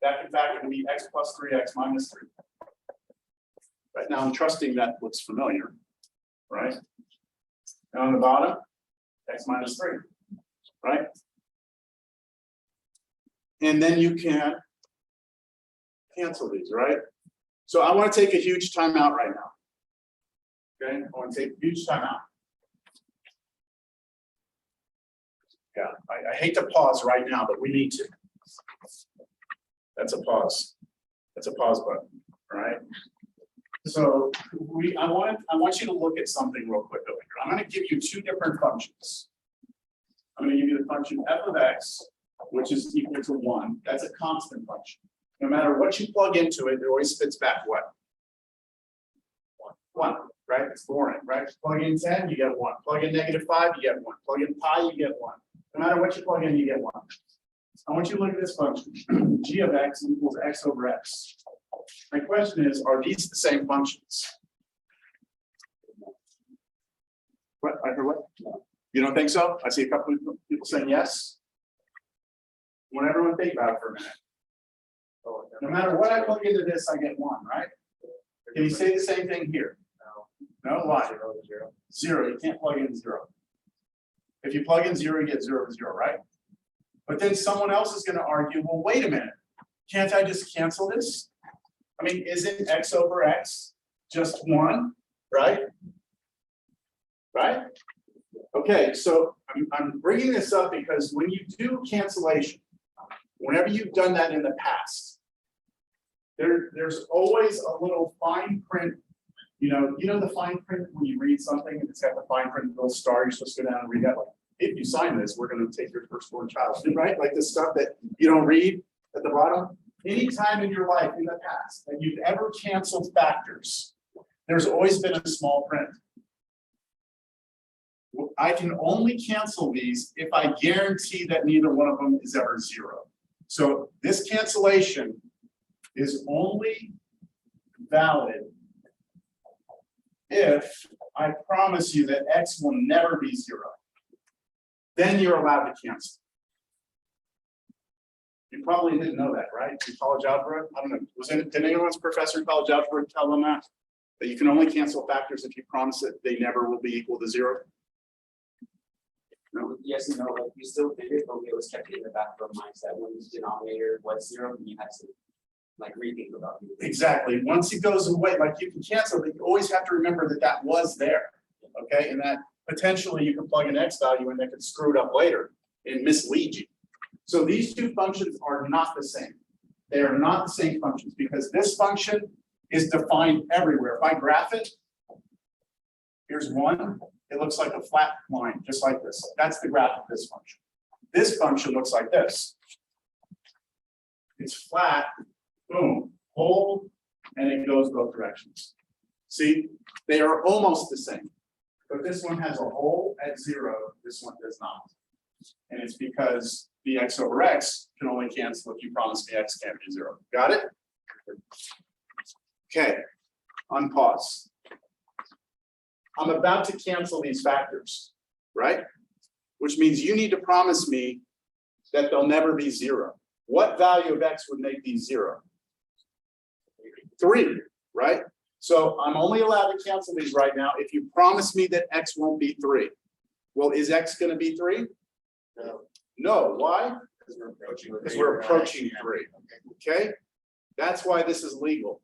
That can factor to be x plus 3x minus 3. Right now I'm trusting that looks familiar, right? And on the bottom, x minus 3, right? And then you can cancel these, right? So I want to take a huge time out right now. Okay, I want to take a huge time out. Yeah, I hate to pause right now, but we need to. That's a pause. That's a pause button, all right? So I want you to look at something real quick over here. I'm going to give you two different functions. I'm going to give you the function f of x, which is equal to 1. That's a constant function. No matter what you plug into it, it always spits back what? 1, right? It's boring, right? Plug in 10, you get 1. Plug in -5, you get 1. Plug in pi, you get 1. No matter what you plug in, you get 1. I want you to look at this function. G of x equals x over x. My question is, are these the same functions? What? I heard what? You don't think so? I see a couple of people saying yes. I want everyone to think about it for a minute. No matter what I plug into this, I get 1, right? Can you say the same thing here? No, why? 0. You can't plug in 0. If you plug in 0, you get 0, 0, right? But then someone else is going to argue, well, wait a minute. Can't I just cancel this? I mean, isn't x over x just 1, right? Right? Okay, so I'm bringing this up because when you do cancellation, whenever you've done that in the past, there's always a little fine print. You know the fine print when you read something and it's got the fine print little star, you're supposed to go down and read that. Like, if you sign this, we're going to take your firstborn child, right? Like this stuff that you don't read at the bottom. Any time in your life in the past that you've ever canceled factors, there's always been a small print. I can only cancel these if I guarantee that neither one of them is ever 0. So this cancellation is only valid if I promise you that x will never be 0. Then you're allowed to cancel. You probably didn't know that, right? In college algebra, I don't know. Did anyone's professor in college algebra tell them that? That you can only cancel factors if you promise that they never will be equal to 0? No, yes and no, like we still did it, but we always kept it in the back of our minds that when the denominator was 0, then you had to like rethink about it. Exactly. Once it goes away, like you can cancel, but you always have to remember that that was there. Okay, and that potentially you can plug an x value and that could screw it up later and mislead you. So these two functions are not the same. They are not the same functions because this function is defined everywhere. If I graph it, here's 1. It looks like a flat line, just like this. That's the graph of this function. This function looks like this. It's flat, boom, hold, and it goes both directions. See, they are almost the same. But this one has a hole at 0, this one does not. And it's because the x over x can only cancel if you promise me x can't be 0. Got it? Okay, unpause. I'm about to cancel these factors, right? Which means you need to promise me that they'll never be 0. What value of x would make these 0? 3, right? So I'm only allowed to cancel these right now if you promise me that x won't be 3. Well, is x going to be 3? No. No. Why? Because We're approaching 3. Okay? That's why this is legal.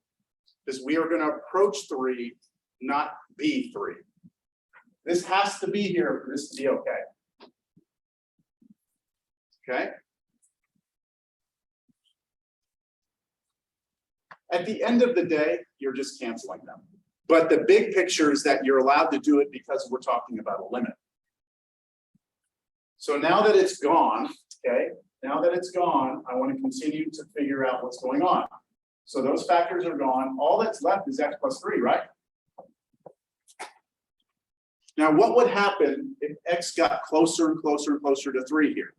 Because we are going to approach 3, not be 3. This has to be here for this to be okay. Okay? At the end of the day, you're just canceling them. But the big picture is that you're allowed to do it because we're talking about a limit. So now that it's gone, okay, now that it's gone, I want to continue to figure out what's going on. So those factors are gone. All that's left is x plus 3, right? Now, what would happen if x got closer and closer and closer to 3 here?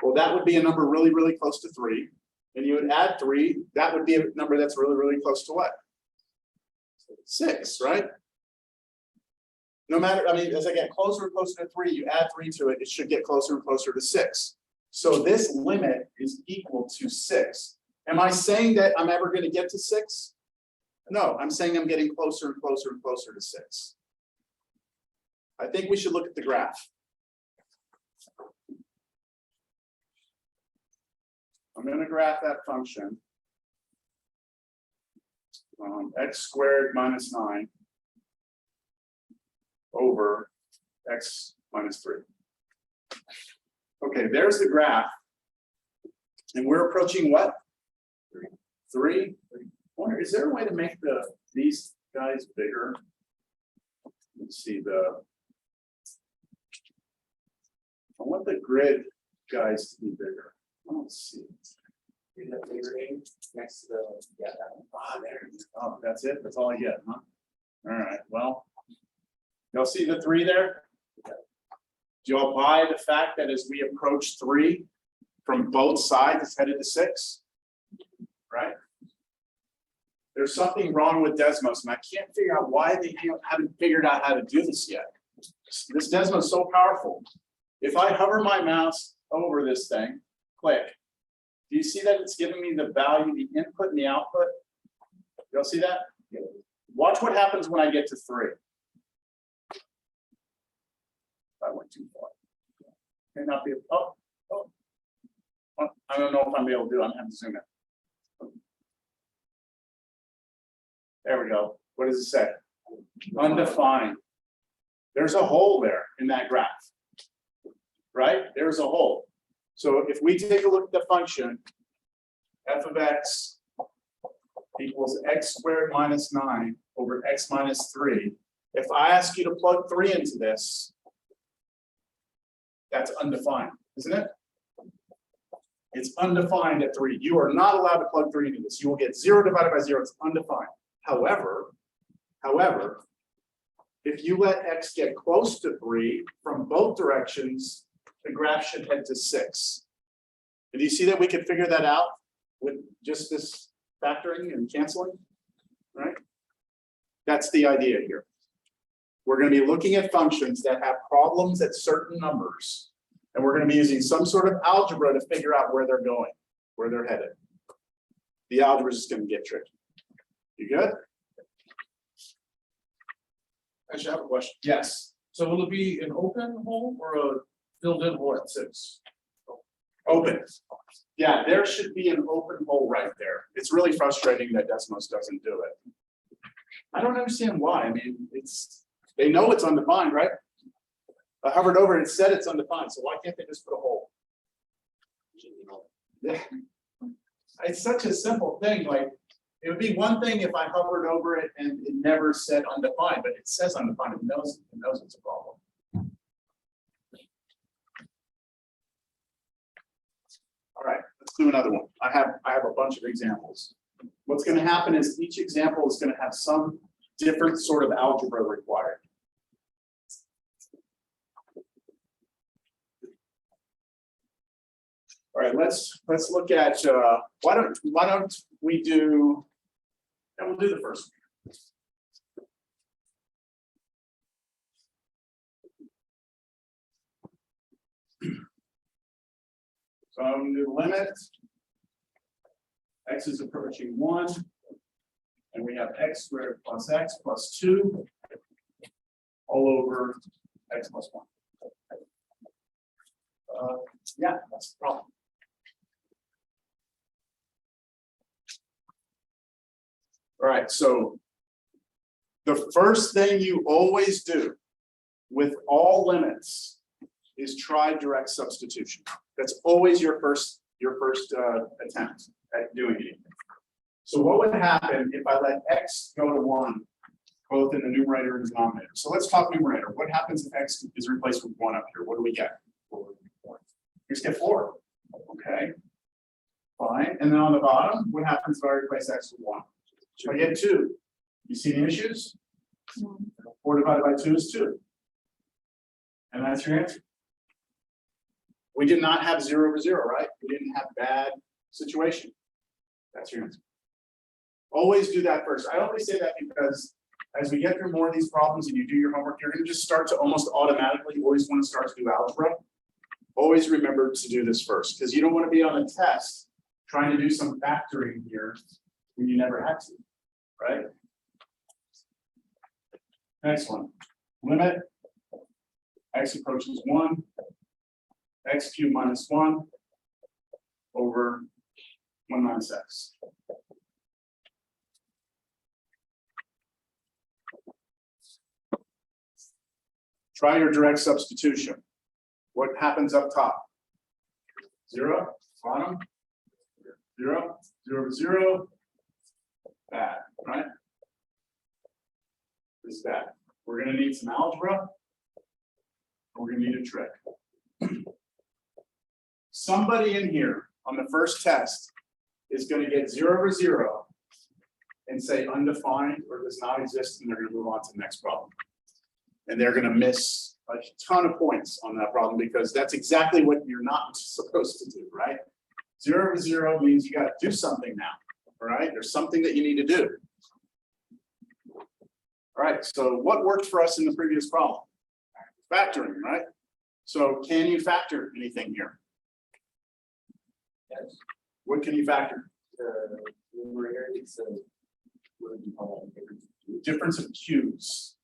Well, that would be a number really, really close to 3. And you would add 3, that would be a number that's really, really close to what? 6, right? No matter, I mean, as I get closer and closer to 3, you add 3 to it, it should get closer and closer to 6. So this limit is equal to 6. Am I saying that I'm ever going to get to 6? No, I'm saying I'm getting closer and closer and closer to 6. I think we should look at the graph. I'm going to graph that function. X squared minus 9 over x minus 3. Okay, there's the graph. And we're approaching what? 3. Wonder, is there a way to make these guys bigger? Let's see I want the grid guys to be bigger. I don't see it. In the figuring next to the, yeah, that one. Ah, there it is. Oh, that's it? That's all I get, huh? All right, well. Y'all see the 3 there? Do y'all buy the fact that as we approach 3 from both sides, it's headed to 6? Right? There's something wrong with Desmos, and I can't figure out why they haven't figured out how to do this yet. This Desmos is so powerful. If I hover my mouse over this thing, click. Do you see that it's giving me the value, the input and the output? Y'all see that? Watch what happens when I get to 3. I went too far. May not be. Oh. I don't know if I'm able to do it. I'm having to zoom in. There we go. What does it say? Undefined. There's a hole there in that graph. Right? There's a hole. So if we take a look at the function, f of x equals x squared minus 9 over x minus 3. If I ask you to plug 3 into this, that's undefined, isn't it? It's undefined at 3. You are not allowed to plug 3 into this. You will get 0 divided by 0. It's undefined. However, if you let x get close to 3 from both directions, the graph should head to 6. And do you see that we can figure that out with just this factoring and canceling? Right? That's the idea here. We're going to be looking at functions that have problems at certain numbers, and we're going to be using some sort of algebra to figure out where they're going, where they're headed. The algebra is just going to get tricky. You good? I should have a question. Yes. So will it be an open hole or a filled in hole at 6? Open. Yeah, there should be an open hole right there. It's really frustrating that Desmos doesn't do it. I don't understand why. I mean, they know it's undefined, right? I hovered over and it said it's undefined, so why can't they just put a hole? Yeah. It's such a simple thing. Like, it would be one thing if I hovered over it and it never said undefined, but it says undefined. It knows it's a problem. All right, let's do another one. I have a bunch of examples. What's going to happen is each example is going to have some different sort of algebra required. All right, let's look at why don't we do, and we'll do the first one. So I'm going to do limit. X is approaching 1, and we have x squared plus x plus 2 all over x plus 1. Yeah, that's the problem. All right, so the first thing you always do with all limits is try direct substitution. That's always your first attempt at doing anything. So what would happen if I let x go to 1, both in the numerator and denominator? So let's talk numerator. What happens if x is replaced with 1 up here? What do we get? 4. You just get 4. Okay. Fine. And then on the bottom, what happens if I replace x with 1? I get 2. You see the issues? 4 divided by 2 is 2. And that's your answer. We did not have 0 over 0, right? We didn't have bad situation. That's your answer. Always do that first. I always say that because as we get through more of these problems and you do your homework, you're going to just start to almost automatically always want to start to do algebra. Always remember to do this first, because you don't want to be on a test trying to do some factoring here when you never had to, right? Next one, limit x approaches 1, x cubed minus 1 over 1 minus x. Try your direct substitution. What happens up top? 0, bottom, 0, 0 over 0, bad, right? This is bad. We're going to need some algebra. We're going to need a trick. Somebody in here on the first test is going to get 0 over 0 and say undefined or does not exist, and they're going to move on to the next problem. And they're going to miss a ton of points on that problem because that's exactly what you're not supposed to do, right? 0 over 0 means you got to do something now, all right? There's something that you need to do. All right, so what worked for us in the previous problem? Factoring, right? So can you factor anything here? Yes. What can you factor? The numerator is what do you call it? Difference of cubes.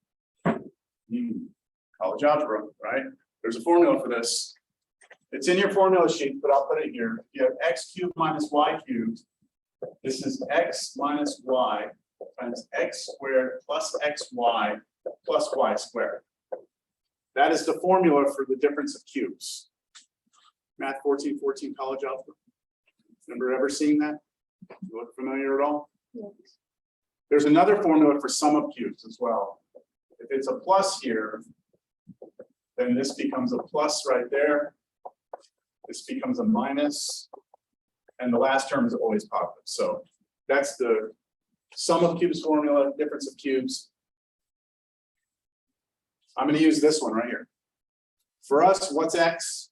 College algebra, right? There's a formula for this. It's in your formula sheet, but I'll put it here. You have x cubed minus y cubed. This is x minus y times x squared plus xy plus y squared. That is the formula for the difference of cubes. Math 1414 college algebra. Remember ever seeing that? You look familiar at all? Yes. There's another formula for sum of cubes as well. If it's a plus here, then this becomes a plus right there. This becomes a minus. And the last term is always positive. So that's the sum of cubes formula, difference of cubes. I'm going to use this one right here. For us, what's x?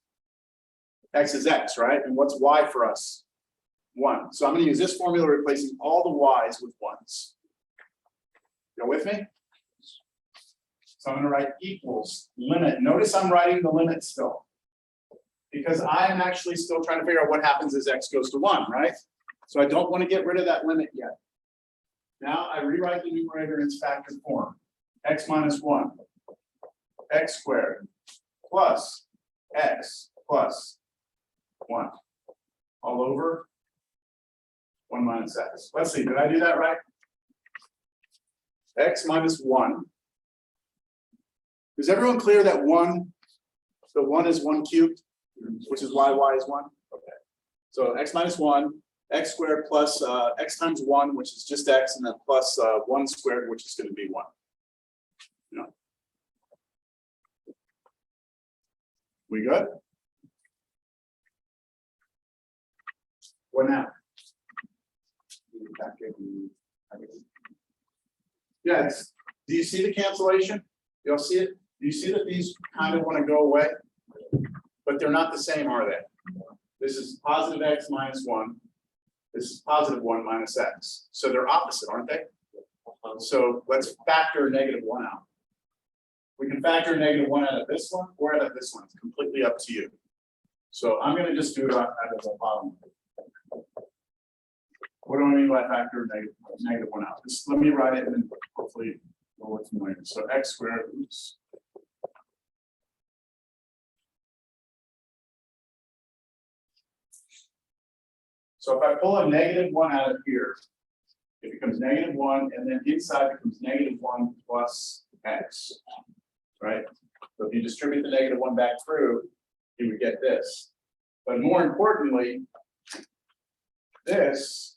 X is x, right? And what's y for us? 1. So I'm going to use this formula replacing all the y's with 1s. You with me? So I'm going to write equals limit. Notice I'm writing the limit still, because I am actually still trying to figure out what happens as x goes to 1, right? So I don't want to get rid of that limit yet. Now I rewrite the numerator in its factored form. X minus 1, x squared plus x plus 1 all over 1 minus x. Let's see, did I do that right? X minus 1. Is everyone clear that 1, the 1 is 1 cubed, which is why y is 1? Okay. So x minus 1, x squared plus x times 1, which is just x, and then plus 1 squared, which is going to be 1. You know. We good? What now? Yeah, do you see the cancellation? You'll see it. Do you see that these kind of want to go away? But they're not the same, are they? This is positive x minus 1. This is positive 1 minus x. So they're opposite, aren't they? So let's factor negative 1 out. We can factor negative 1 out of this one or out of this one. It's completely up to you. So I'm going to just do it out of the bottom. What do I mean by factor negative 1 out? Just let me write it and then hopefully we'll work from later. So x squared, oops. So if I pull a negative 1 out of here, it becomes negative 1, and then inside becomes negative 1 plus x, right? So if you distribute the negative 1 back through, you would get this. But more importantly, this,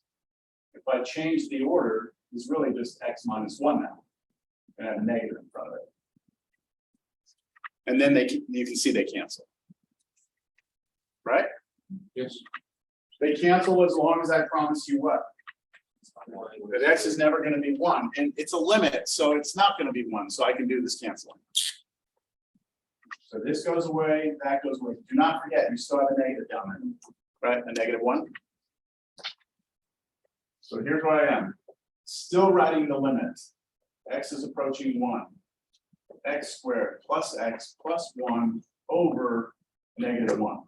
if I change the order, is really just x minus 1 now. And I have a negative in front of it. And then you can see they cancel. Right? Yes. They cancel as long as I promise you what? That x is never going to be 1. And it's a limit, so it's not going to be 1. So I can do this canceling. So this goes away, that goes away. Do not forget, you still have a negative down there, right? A -1. So here's where I am. Still writing the limit. X is approaching 1. X squared plus X plus 1 over -1.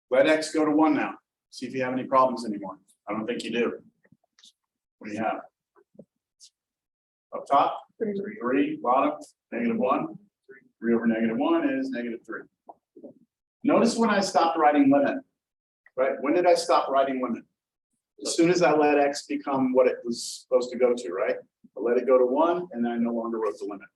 Let X go to 1 now. See if you have any problems anymore. I don't think you do. What do you have? Up top, 3, bottom, -1. 3 over -1 is -3. Notice when I stopped writing limit, right? When did I stop writing limit? As soon as I let X become what it was supposed to go to, right? I let it go to 1 and then I no longer wrote the limit.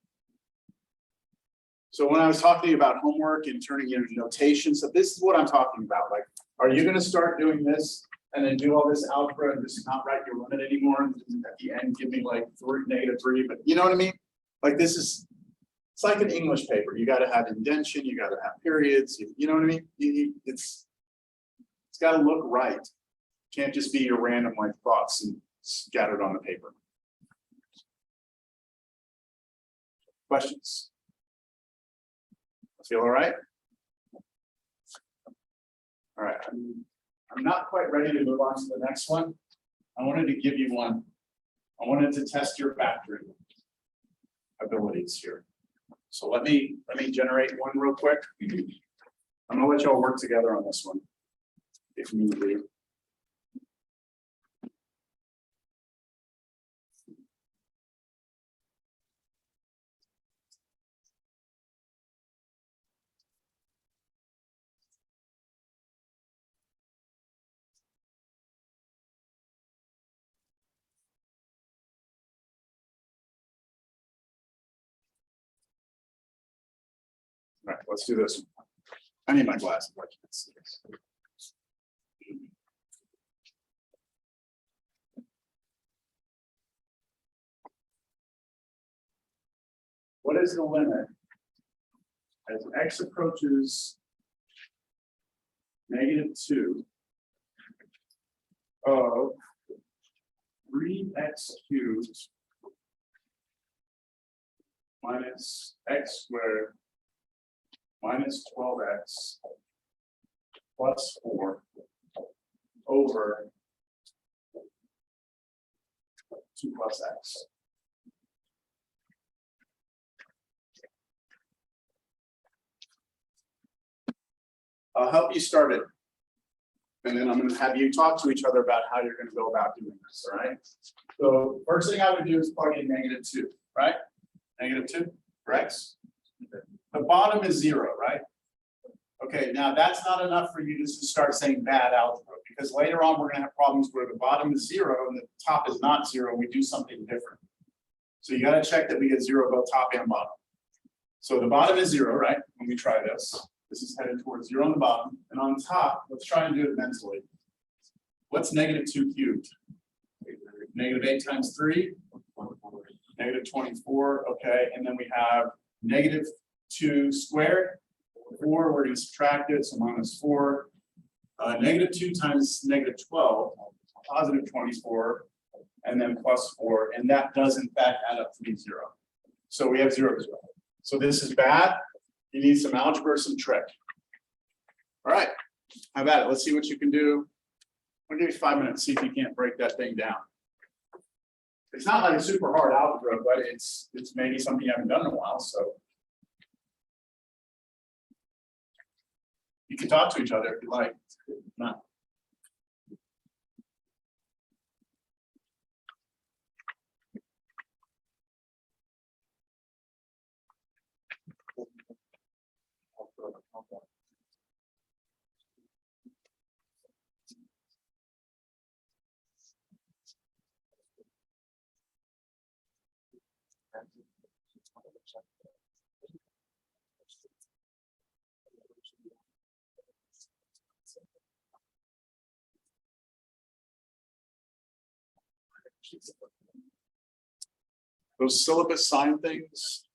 So when I was talking about homework and turning into notation, so this is what I'm talking about. Like, are you gonna start doing this and then do all this algebra and just not write your limit anymore? And at the end, give me like -3, but you know what I mean? Like this is, it's like an English paper. You gotta have indentation, you gotta have periods, you know what I mean? It's gotta look right. Can't just be your random like thoughts and scattered on the paper. Questions? Feel all right? All right, I'm not quite ready to move on to the next one. I wanted to give you one. I wanted to test your factoring abilities here. So let me generate one real quick. I'm gonna let y'all work together on this one, if need be. All right, let's do this. I need my glasses. I can't see this. What is the limit as X approaches -2 of 3x cubed minus x squared minus 12x plus 4 over 2 plus x. I'll help you start it. And then I'm going to have you talk to each other about how you're going to go about doing this, all right? So first thing I would do is plug in -2, right? -2 for x. The bottom is 0, right? Okay, now that's not enough for you just to start saying bad algebra, because later on we're going to have problems where the bottom is 0 and the top is not 0. We do something different. So you got to check that we get 0 both top and bottom. So the bottom is 0, right? When we try this. This is headed towards 0 on the bottom, and on top, let's try and do it mentally. What's -2 cubed? -8 times 3, -24, okay, and then we have -2 squared, 4, we're gonna subtract it, so -4. -2 times -12, +24, and then +4, and that does in fact add up to be 0. So we have 0 as well. So this is bad. You need some algebra, some trick. All right, how about it? Let's see what you can do. I'll give you 5 minutes, see if you can't break that thing down. It's not like a super hard algebra, but it's maybe something you haven't done in a while, so. You can talk to each other if you like. Not. Those syllabus sign things,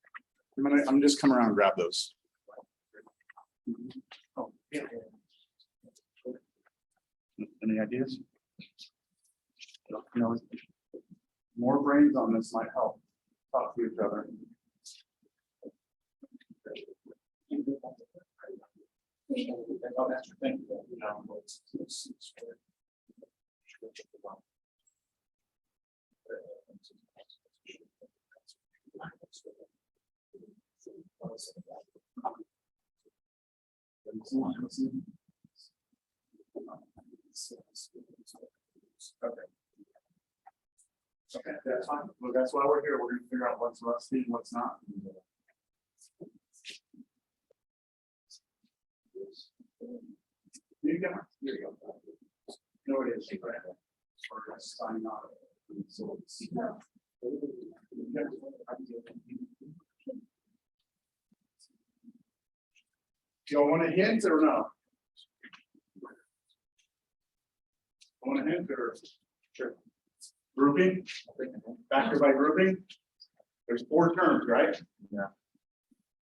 I'm just coming around and grab those. Oh, yeah. Any ideas? You know, more brains on this might help talk to each other. Oh, that's your thing. Okay, that's fine. Well, that's why we're here. We're gonna figure out what's rusty and what's not. There you go. There you go. No, it is. Or sign off. So, y'all want a hint or no? Want a hint or? Sure. Grouping? Factor by grouping? There's 4 terms, right? Yeah.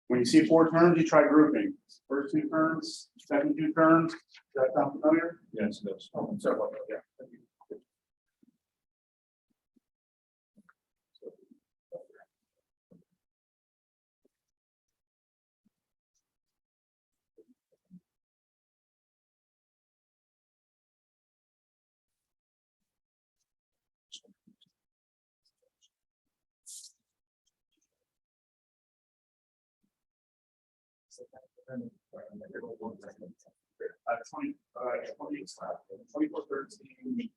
When you see 4 terms, you try grouping. First 2 terms, second 2 terms. Does that sound familiar? Yes, it does. Oh, sorry about that, yeah. Uh, 2413.011.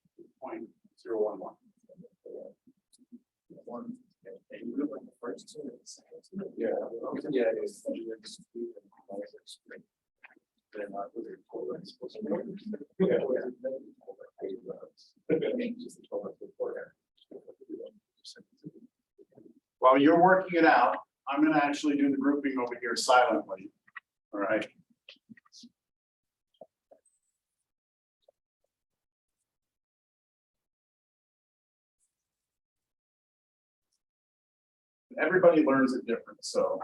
While you're working it out, I'm going to actually do the grouping over here silently. All right. Everybody learns it different, so.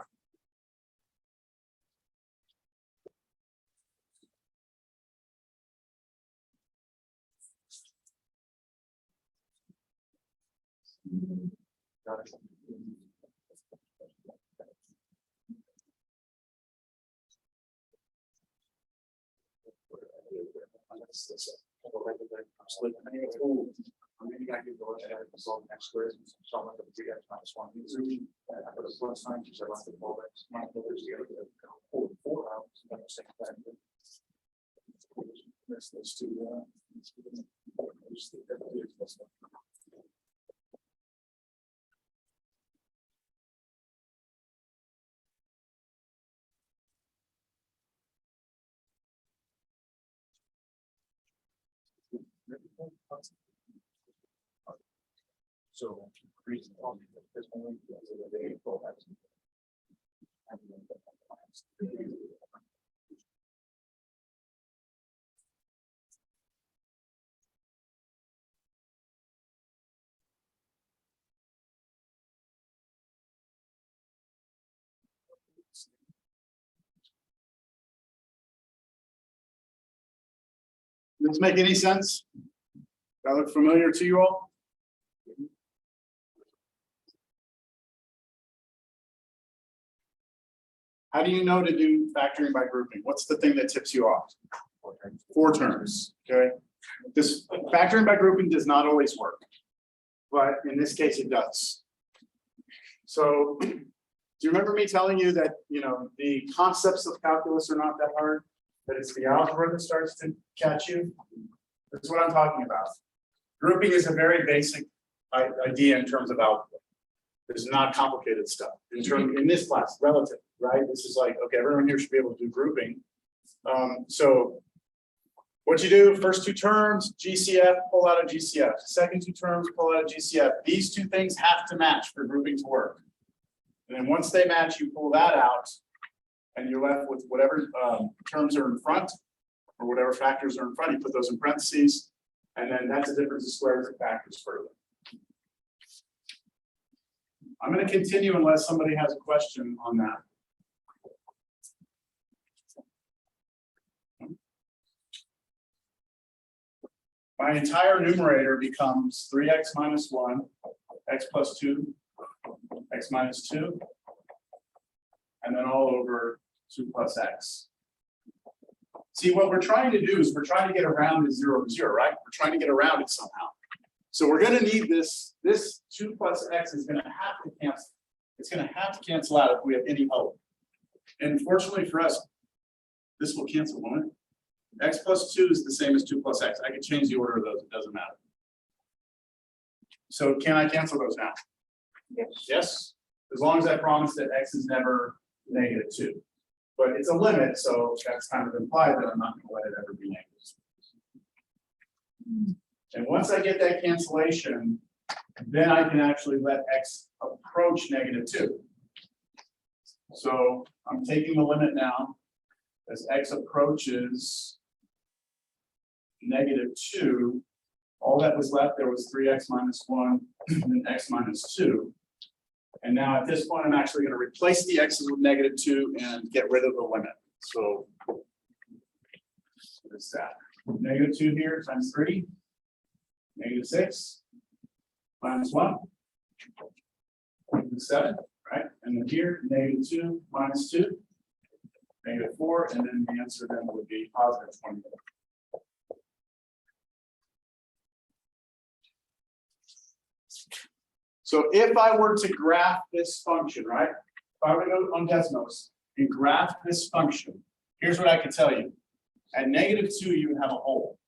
So, does this make any sense? That look familiar to you all? How do you know to do factoring by grouping? What's the thing that tips you off? 4 terms, okay? This factoring by grouping does not always work, but in this case it does. So, do you remember me telling you that, you know, the concepts of calculus are not that hard, that it's the algebra that starts to catch you? That's what I'm talking about. Grouping is a very basic idea in terms of algebra. There's not complicated stuff. In this class, relative, right? This is like, okay, everyone here should be able to do grouping. So what you do, first 2 terms, GCF, pull out a GCF. Second 2 terms, pull out a GCF. These 2 things have to match for grouping to work. And then once they match, you pull that out, and you're left with whatever terms are in front, or whatever factors are in front. You put those in parentheses, and then that's the difference of squares and factors further. I'm going to continue unless somebody has a question on that. my entire numerator becomes 3x minus 1, x plus 2, x minus 2, and then all over 2 plus x. See, what we're trying to do is we're trying to get around the 0 to 0, right? We're trying to get around it somehow. So we're going to need this 2 plus x is going to have to cancel. It's going to have to cancel out if we have any hope. And fortunately for us, this will cancel, won't it? X plus 2 is the same as 2 plus x. I can change the order of those, it doesn't matter. So can I cancel those now? Yes. Yes, as long as I promise that x is never -2. But it's a limit, so that's kind of implied that I'm not going to let it ever be negative. And once I get that cancellation, then I can actually let x approach -2. So I'm taking the limit now as x approaches -2. All that was left there was 3x minus 1 and then x minus 2. And now at this point, I'm actually going to replace the x's with -2 and get rid of the limit. So what's that? -2 here times 3, -6 minus 1, -7, right? And then here, -2 minus 2, -4, and then the answer then would be positive 20. So if I were to graph this function, right? If I were to go on Desmos and graph this function, here's what I can tell you. At -2, you would have a hole.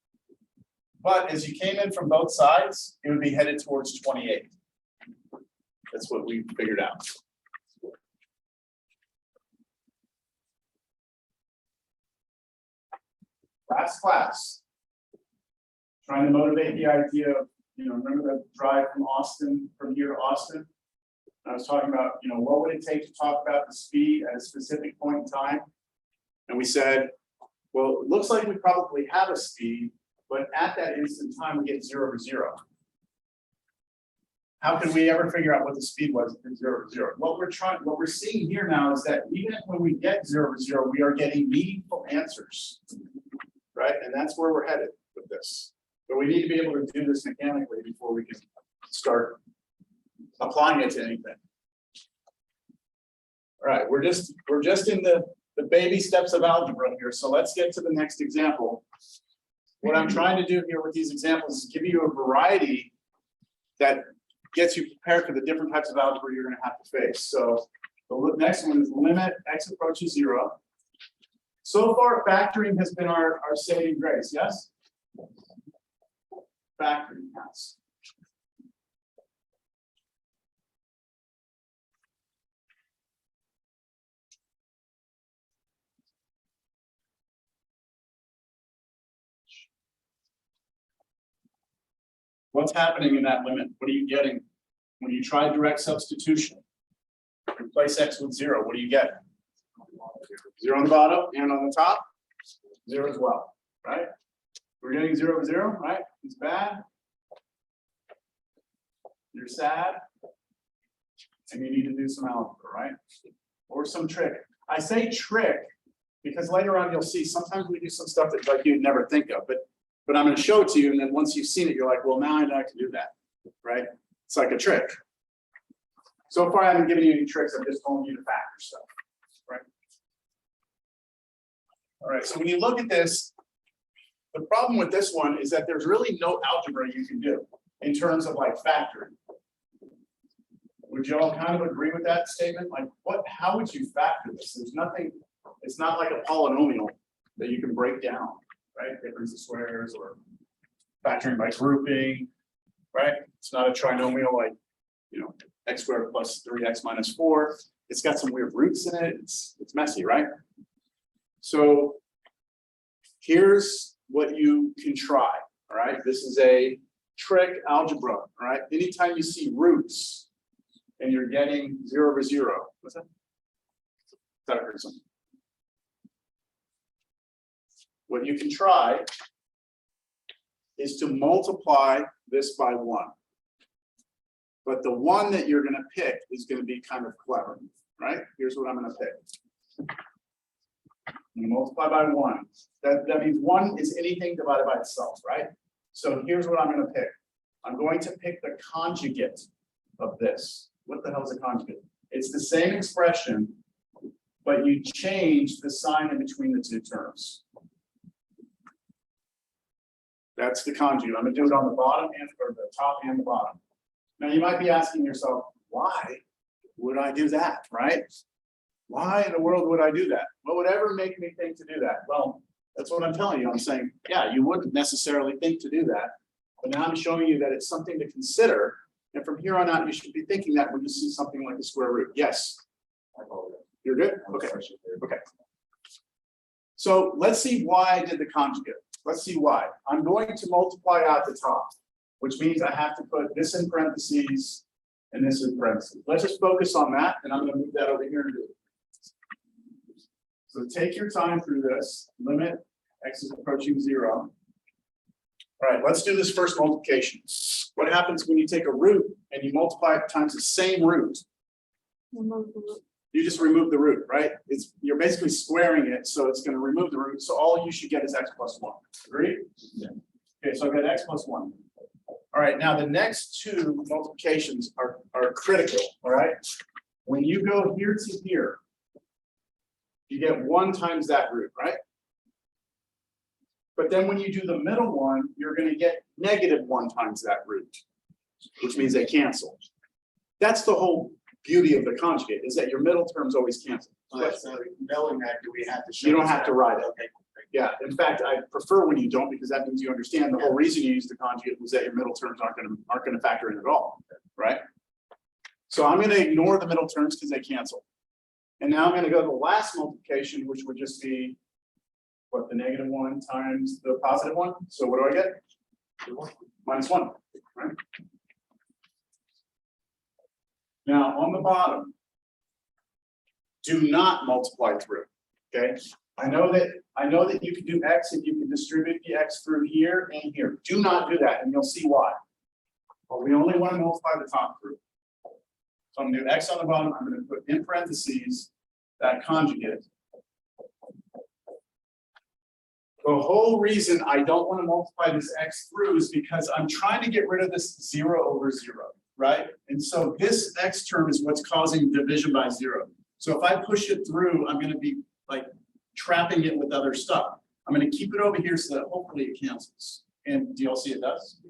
But as you came in from both sides, it would be headed towards 28. That's what we figured out. Last class. Trying to motivate the idea of, remember the drive from here to Austin? I was talking about, what would it take to talk about the speed at a specific point in time? And we said, well, it looks like we probably have a speed, but at that instant time, we get 0 to 0. How could we ever figure out what the speed was at 0 to 0? What we're seeing here now is that even when we get 0 to 0, we are getting meaningful answers, right? And that's where we're headed with this. But we need to be able to do this mechanically before we can start applying it to anything. All right, we're just in the baby steps of algebra here. So let's get to the next example. What I'm trying to do here with these examples is give you a variety that gets you prepared for the different types of algebra you're going to have to face. So the next one is limit x approaches 0. So far, factoring has been our saving grace, yes? Factoring has. What's happening in that limit? What are you getting? When you try direct substitution, replace x with 0, what do you get? 0 on the bottom and on the top, 0 as well, right? We're getting 0 to 0, right? It's bad. You're sad. And you need to do some algebra, right? Or some trick. I say trick because later on you'll see sometimes we do some stuff that like you'd never think of, but I'm going to show it to you, and then once you've seen it, you're like, well, now I know how to do that, right? It's like a trick. So far, I haven't given you any tricks. I'm just telling you to factor stuff, right? All right. So when you look at this, the problem with this one is that there's really no algebra you can do in terms of like factoring. Would you all kind of agree with that statement? Like, how would you factor this? There's nothing. It's not like a polynomial that you can break down. Right, difference of squares or factoring by grouping, right? It's not a trinomial like, x squared plus 3x minus 4. It's got some weird roots in it. It's messy, right? So here's what you can try. All right, this is a trick algebra. All right, anytime you see roots and you're getting 0 over 0, what's that? Is that a person? What you can try is to multiply this by 1. But the one that you're going to pick is going to be kind of clever, right? Here's what I'm going to pick. I'm going to multiply by 1. That means 1 is anything divided by itself, right? So here's what I'm gonna pick. I'm going to pick the conjugate of this. What the hell is a conjugate? It's the same expression, but you change the sign in between the two terms. That's the conjugate. I'm gonna do it on the bottom and or the top and the bottom. Now you might be asking yourself, why would I do that, right? Why in the world would I do that? What would ever make me think to do that? Well, that's what I'm telling you. I'm saying, yeah, you wouldn't necessarily think to do that. But now I'm showing you that it's something to consider. And from here on out, you should be thinking that when you see something like the square root. Yes. You're good? Okay. Okay. So let's see why I did the conjugate. Let's see why. I'm going to multiply out the top, which means I have to put this in parentheses and this in parentheses. Let's just focus on that, and I'm going to move that over here and do it. So take your time through this. Limit x is approaching 0. All right, let's do this first multiplication. What happens when you take a root and you multiply it times the same root? You just remove the root, right? You're basically squaring it, so it's going to remove the root. So all you should get is x plus 1. Agree? Yeah. Okay, so I've got x plus 1. All right, now the next two multiplications are critical, all right? When you go here to here, you get 1 times that root, right? But then when you do the middle one, you're going to get -1 times that root, which means they cancel. That's the whole beauty of the conjugate, is that your middle terms always cancel. So knowing that, do we have to show? You don't have to write it. Okay. Yeah, in fact, I prefer when you don't, because that means you understand the whole reason you use the conjugate was that your middle terms aren't going to factor in at all, right? So I'm going to ignore the middle terms because they cancel. And now I'm going to go to the last multiplication, which would just be what, the -1 times the +1. So what do I get? -1, right? Now on the bottom, do not multiply through. Okay. I know that you can do x if you can distribute the x through here and here. Do not do that, and you'll see why. But we only want to multiply the top through. So I'm going to do x on the bottom. I'm going to put in parentheses that conjugate. The whole reason I don't want to multiply this x through is because I'm trying to get rid of this 0/0, right? And so this x term is what's causing division by 0. So if I push it through, I'm going to be like trapping it with other stuff. I'm going to keep it over here so that hopefully it cancels. And do y'all see it does?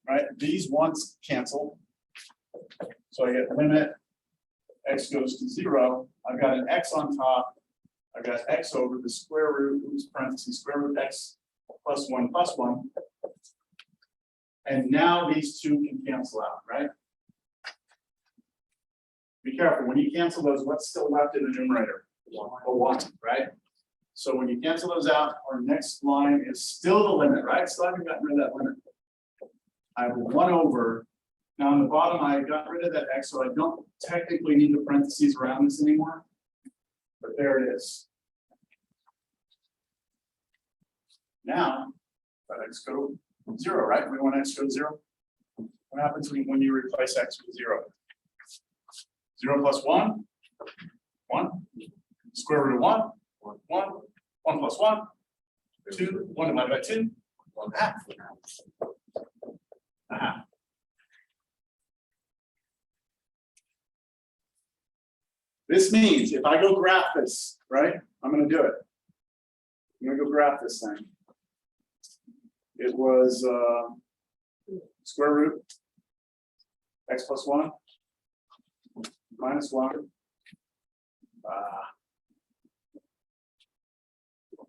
Right? These ones cancel. So I get limit x goes to 0. I've got an x on top. I've got x over the square root, parentheses, square root x plus 1 plus 1. And now these two can cancel out, right? Be careful, when you cancel those, what's still left in the numerator? A 1, right? So when you cancel those out, our next line is still the limit, right? Still haven't gotten rid of that limit. I have 1 over. Now on the bottom, I got rid of that x, so I don't technically need the parentheses around this anymore. But there it is. Now, let x go to 0, right? We want x to go to 0. What happens when you replace x with 0? 0 plus 1, 1. Square root of 1, 1. 1 plus 1, 2. 1 divided by 2, 1/2. 1/2. This means if I go graph this, right? I'm going to do it. I'm going to go graph this thing. It was square root x plus 1 minus 1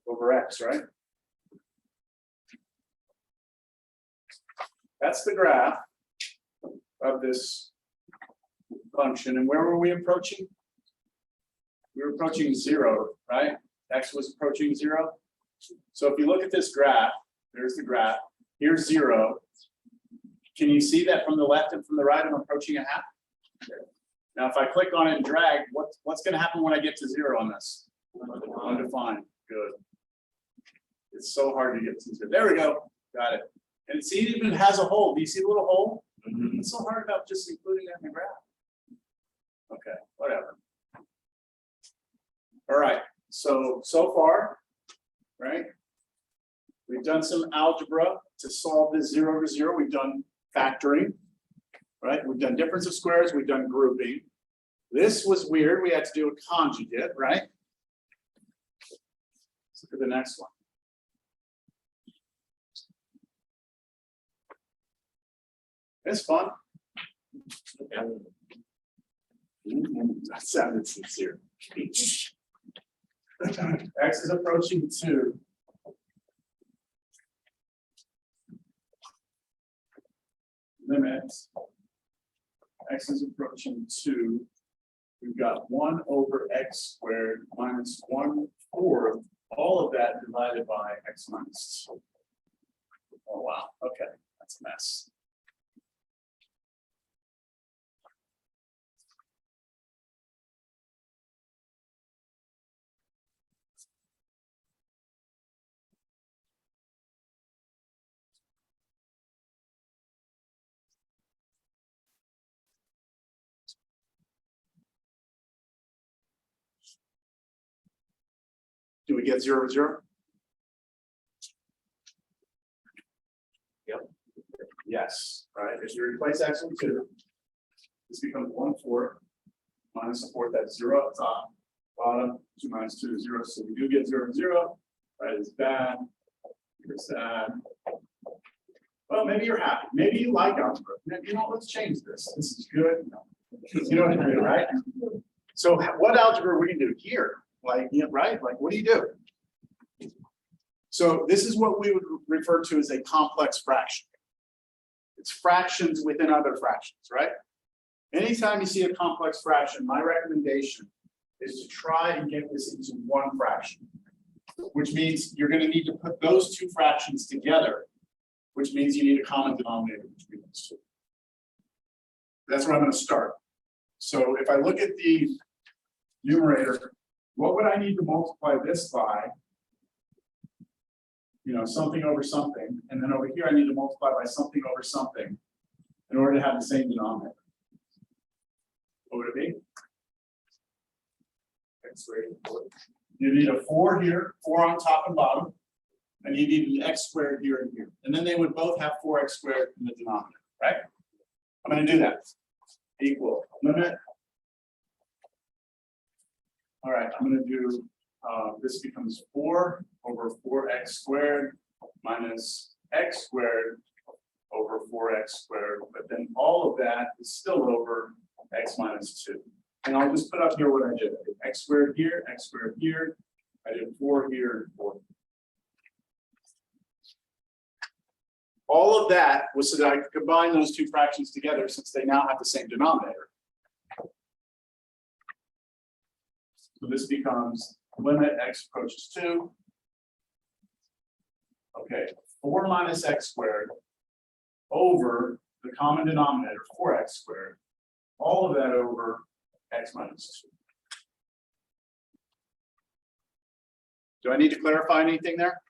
over x, right? That's the graph of this function. And where were we approaching? We were approaching 0, right? X was approaching 0. So if you look at this graph, there's the graph. Here's 0. Can you see that from the left and from the right, I'm approaching 1/2? Now, if I click on it and drag, what's going to happen when I get to 0 on this? Undefined. Good. It's so hard to get to 0. There we go. Got it. And see, it even has a hole. Do you see the little hole? It's so hard about just including that in the graph. Okay, whatever. All right. So far, right? We've done some algebra to solve this 0 to 0, we've done factoring, right? We've done difference of squares, we've done grouping. This was weird, we had to do a conjugate, right? Let's look at the next one. It's fun. That sounded sincere. X is approaching 2. Limit. X is approaching 2. We've got 1 over x squared minus 1/4. All of that divided by x minus 2. Oh, wow. Okay, that's a mess. Do we get 0 to 0? Yep. Yes, right. If you replace x with 2, this becomes 1/4 minus a 4th. That's 0 up top, bottom. 2 minus 2 is 0. So we do get 0 to 0. Right? It's bad. You're sad. Well, maybe you're happy. Maybe you like algebra. You know, let's change this. This is good. You know what I mean, right? So what algebra are we gonna do here? Like, yeah, right? Like, what do you do? So this is what we would refer to as a complex fraction. It's fractions within other fractions, right? Anytime you see a complex fraction, my recommendation is to try and get this into one fraction, which means you're going to need to put those two fractions together, which means you need a common denominator between those two. That's where I'm going to start. So if I look at the numerator, what would I need to multiply this by? You know, something over something, and then over here I need to multiply by something over something in order to have the same denominator. What would it be? X squared. You need a 4 here, 4 on top and bottom, and you need an x squared here and here. And then they would both have 4x squared in the denominator, right? I'm going to do that. Equal limit. All right, I'm going to do, this becomes 4 over 4x squared minus x squared over 4x squared, but then all of that is still over x minus 2. And I'll just put up here what I did. I did x squared here, x squared here. I did 4 here and 4. All of that was so that I could combine those two fractions together since they now have the same denominator. So this becomes limit x approaches 2. Okay, 4 minus x squared over the common denominator, 4x squared. All of that over x minus 2. Do I need to clarify anything there?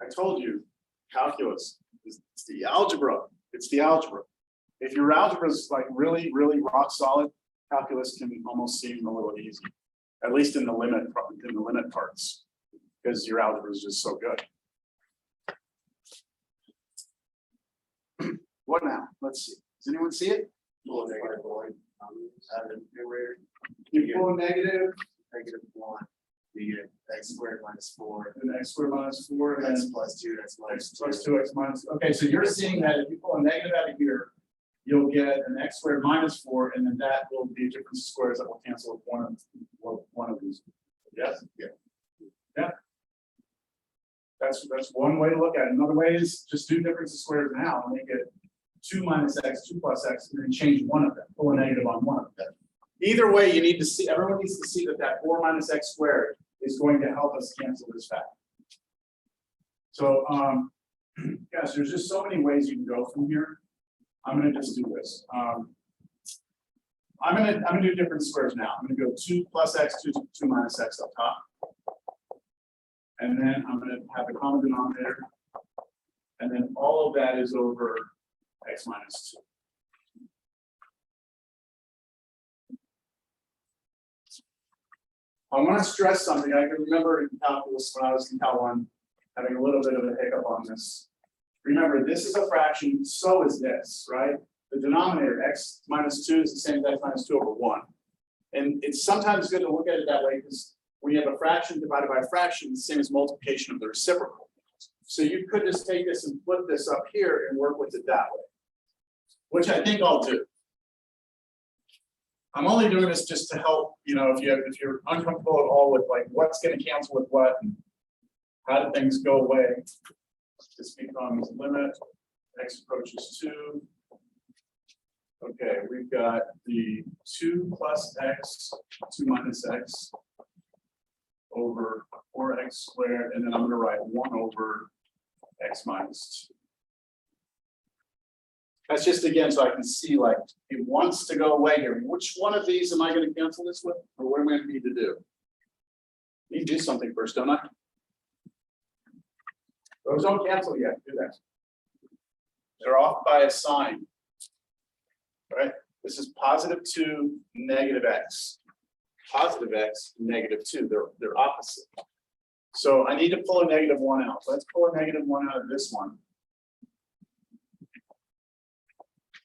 I told you, calculus is the algebra. It's the algebra. If your algebra is like really, really rock solid, calculus can almost seem a little easy, at least in the limit parts, because your algebra is just so good. What now? Let's see. Does anyone see it? Pull a negative 1. You pull a negative, -1. You get x squared minus 4. and x squared minus 4, and X then plus 2, that's minus 2. plus 2x minus. Okay, so you're seeing that if you pull a negative out of here, you'll get an x squared minus 4, and then that will be a difference of squares that will cancel with one of these. Yes? Yeah. That's one way to look at it. Another way is just do difference of squares now and make it 2 minus x, 2 plus x, and then change one of them, pull a negative on one of them. Either way, you need to see, everyone needs to see that that 4 minus x squared is going to help us cancel this factor. So, guys, there's just so many ways you can go from here. I'm going to just do this. I'm going to do different squares now. I'm going to go 2 plus x, 2 minus x up top. And then I'm going to have a common denominator. And then all of that is over x minus 2. I want to stress something. I can remember in calculus when I was in Cal 1, having a little bit of a hiccup on this. Remember, this is a fraction, so is this, right? The denominator, x minus 2 is the same as x minus 2 over 1. And it's sometimes good to look at it that way because when you have a fraction divided by a fraction, it's the same as multiplication of the reciprocal. So you could just take this and flip this up here and work with it that way, which I think I'll do. I'm only doing this just to help, you know, if you're uncomfortable at all with like what's going to cancel with what and how do things go away. This becomes limit x approaches 2. Okay, we've got the 2 plus x, 2 minus x over 4x squared, and then I'm going to write 1 over x minus 2. That's just again so I can see like it wants to go away here. Which one of these am I going to cancel this with, or what am I going to need to do? I need to do something first, don't I? Those don't cancel yet, do that. They're off by a sign. Right? This is positive 2, negative x. Positive x, negative 2. They're opposite. So I need to pull a negative 1 out. Let's pull a negative 1 out of this one.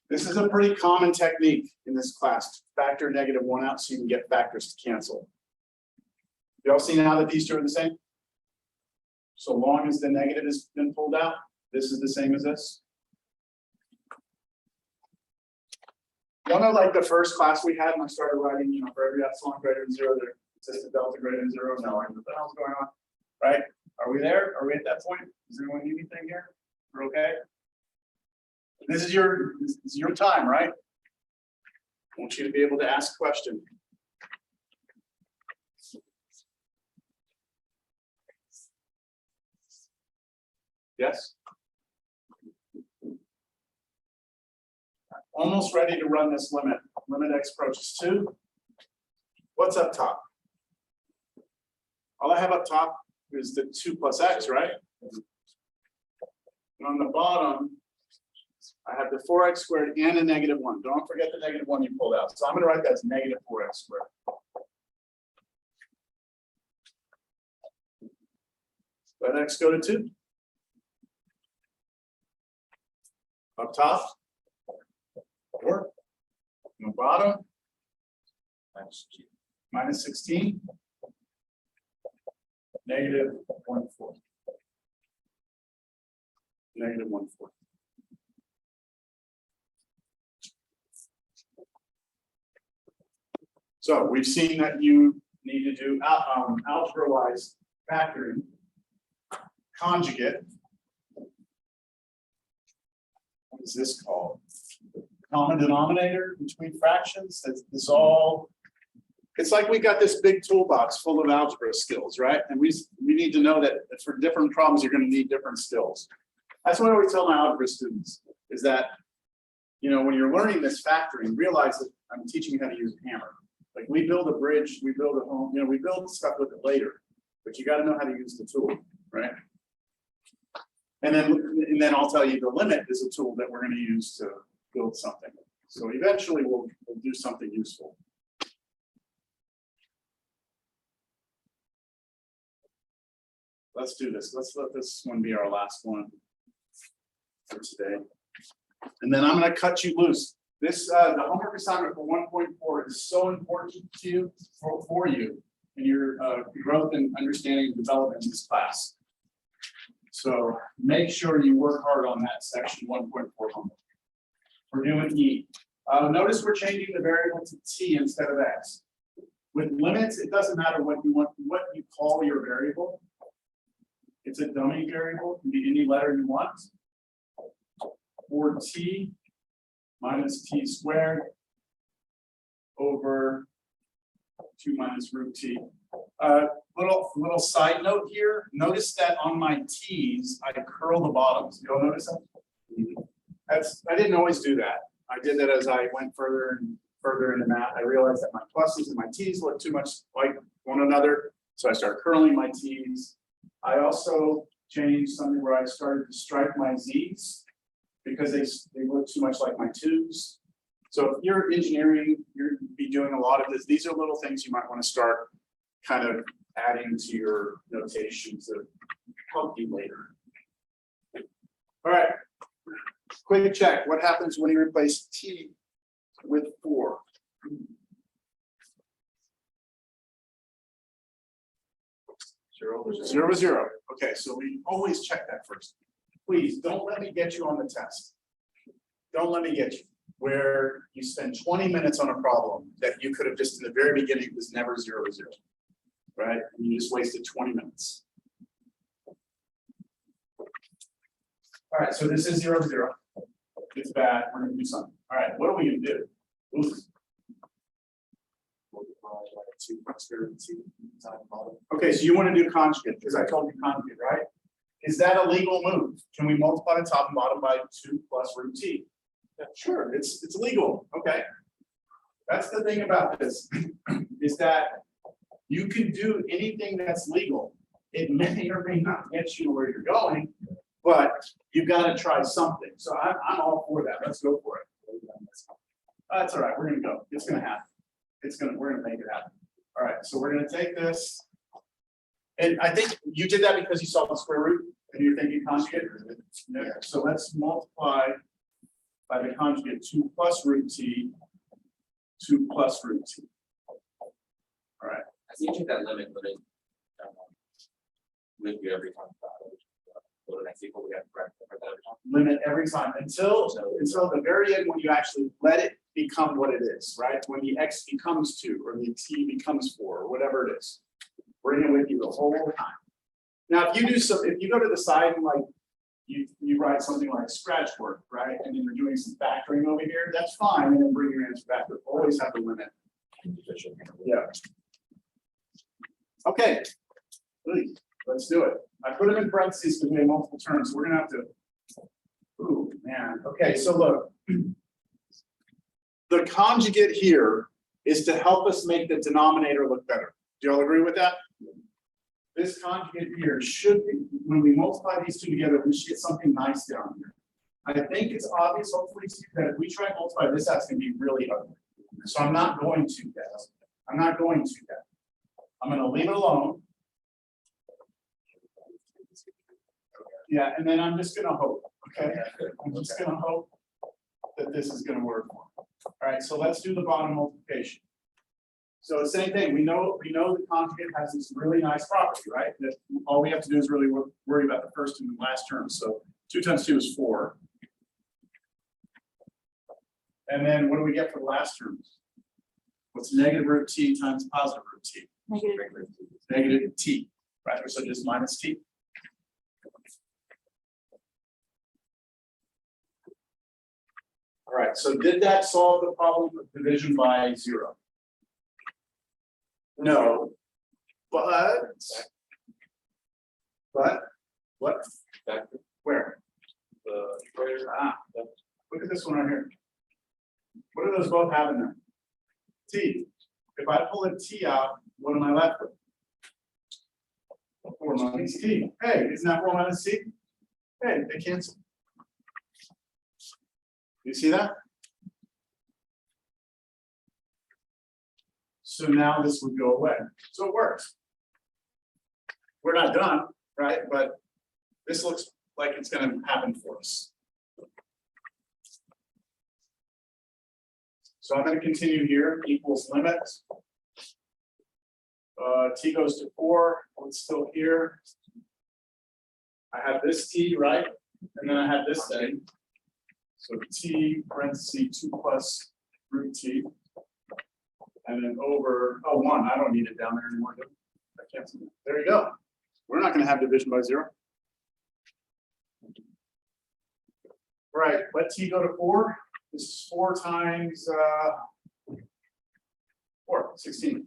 This is a pretty common technique in this class. Factor negative 1 out so you can get factors to cancel. You all see now that these two are the same? So long as the negative has been pulled out, this is the same as this. Y'all know, like the first class we had, and I started writing, you know, for every epsilon greater than 0, there exists a delta greater than 0. No, what the hell's going on? Right? Are we there? Are we at that point? Does anyone need anything here? We're okay? This is your time, right? I want you to be able to ask a question. Yes? Almost ready to run this limit. Limit x approaches 2. What's up top? All I have up top is the 2 plus x, right? And on the bottom, I have the 4x squared and a negative 1. Don't forget the negative 1 you pulled out. So I'm going to write that as negative 4x squared. Let x go to 2. Up top, 4. On the bottom, minus 16. Negative 1/4. Negative 1/4. So we've seen that you need to do algebra-wise factoring, conjugate. What is this called? Common denominator between fractions that dissolve. It's like we got this big toolbox full of algebra skills, right? And we need to know that for different problems, you're going to need different skills. That's what I always tell my algebra students is that, you know, when you're learning this factoring, realize that I'm teaching you how to use a hammer. Like we build a bridge, we build a home, you know, we build stuff with it later, but you got to know how to use the tool, right? And then I'll tell you the limit is a tool that we're going to use to build something. So eventually we'll do something useful. Let's do this. Let's let this one be our last one for today. And then I'm going to cut you loose. This the homework assignment for 1.4 is so important to you for you in your growth and understanding and development in this class. So make sure you work hard on that section 1.4 homework. We're doing E. Notice we're changing the variable to t instead of x. With limits, it doesn't matter what you call your variable. It's a dummy variable, it can be any letter you want. Or t minus t squared over 2 minus root t. Little side note here. Notice that on my t's, I curl the bottoms. You'll notice that? I didn't always do that. I did that as I went further and further into math. I realized that my pluses and my t's look too much like one another, so I started curling my t's. I also changed something where I started to strike my z's because they look too much like my 2's. So if you're engineering, you'll be doing a lot of this. These are little things you might want to start kind of adding to your notations to help you later. All right, quick check. What happens when you replace T with 4? 0, 0. Okay, so we always check that first. Please don't let me get you on the test. Don't let me get you where you spend 20 minutes on a problem that you could have just in the very beginning was never 0, 0. Right? And you just wasted 20 minutes. All right, so this is 0, 0. It's bad. We're going to do something. All right, what are we going to do? Oops. Okay, so you want to do conjugate because I told you conjugate, right? Is that a legal move? Can we multiply the top and bottom by 2 plus root t? Yeah, sure, it's legal. Okay. That's the thing about this is that you can do anything that's legal. It may or may not get you where you're going, but you've got to try something. So I'm all for that. Let's go for it. That's all right. We're gonna go. It's gonna happen. We're gonna make it happen. All right. So we're gonna take this, and I think you did that because you saw the square root and you're thinking conjugate. Yeah. So let's multiply by the conjugate 2 plus root t, 2 plus root t. All right. I see you take that limit, but it. With you every time. Go to the next equal, we have to correct that every time. Limit every time until the very end when you actually let it become what it is, right? When the x becomes 2 or the t becomes 4 or whatever it is. Bring it with you the whole time. Now, if you go to the side and like you write something like scratch work, right? And then you're doing some factoring over here, that's fine. And then bring your answer back, but always have the limit. Yeah. Okay. Please, let's do it. I put them in parentheses because we have multiple terms. So we're gonna have to. Ooh, man. Okay, so look. The conjugate here is to help us make the denominator look better. Do y'all agree with that? This conjugate here should be, when we multiply these two together, we should get something nice down here. I think it's obvious, hopefully, that if we try and multiply this, that's going to be really ugly. So I'm not going to that. I'm not going to that. I'm going to leave it alone. Yeah, and then I'm just going to hope. Okay, I'm just going to hope that this is going to work. All right, so let's do the bottom multiplication. So the same thing, we know the conjugate has this really nice property, right? That all we have to do is really worry about the first and the last term. So 2 times 2 is 4. And then what do we get for the last terms? What's negative root t times positive root t? Negative t, right? So just minus t. All right, so did that solve the problem of division by 0? No, but what? Where? Look at this one right here. What do those both have in them? T. If I pull a T out, what am I left with? 4 minus T. Hey, isn't that 4 minus T? Hey, they cancel. You see that? So now this would go away. So it works. We're not done, right? But this looks like it's going to happen for us. So I'm going to continue here. Equals limit. T goes to 4. It's still here. I have this T, right? And then I have this thing. So T parentheses 2 plus root T. And then over, 1, I don't need it down there anymore. I can't see it. There you go. We're not going to have division by 0. Right, let T go to 4. This is 4 times 4, 16.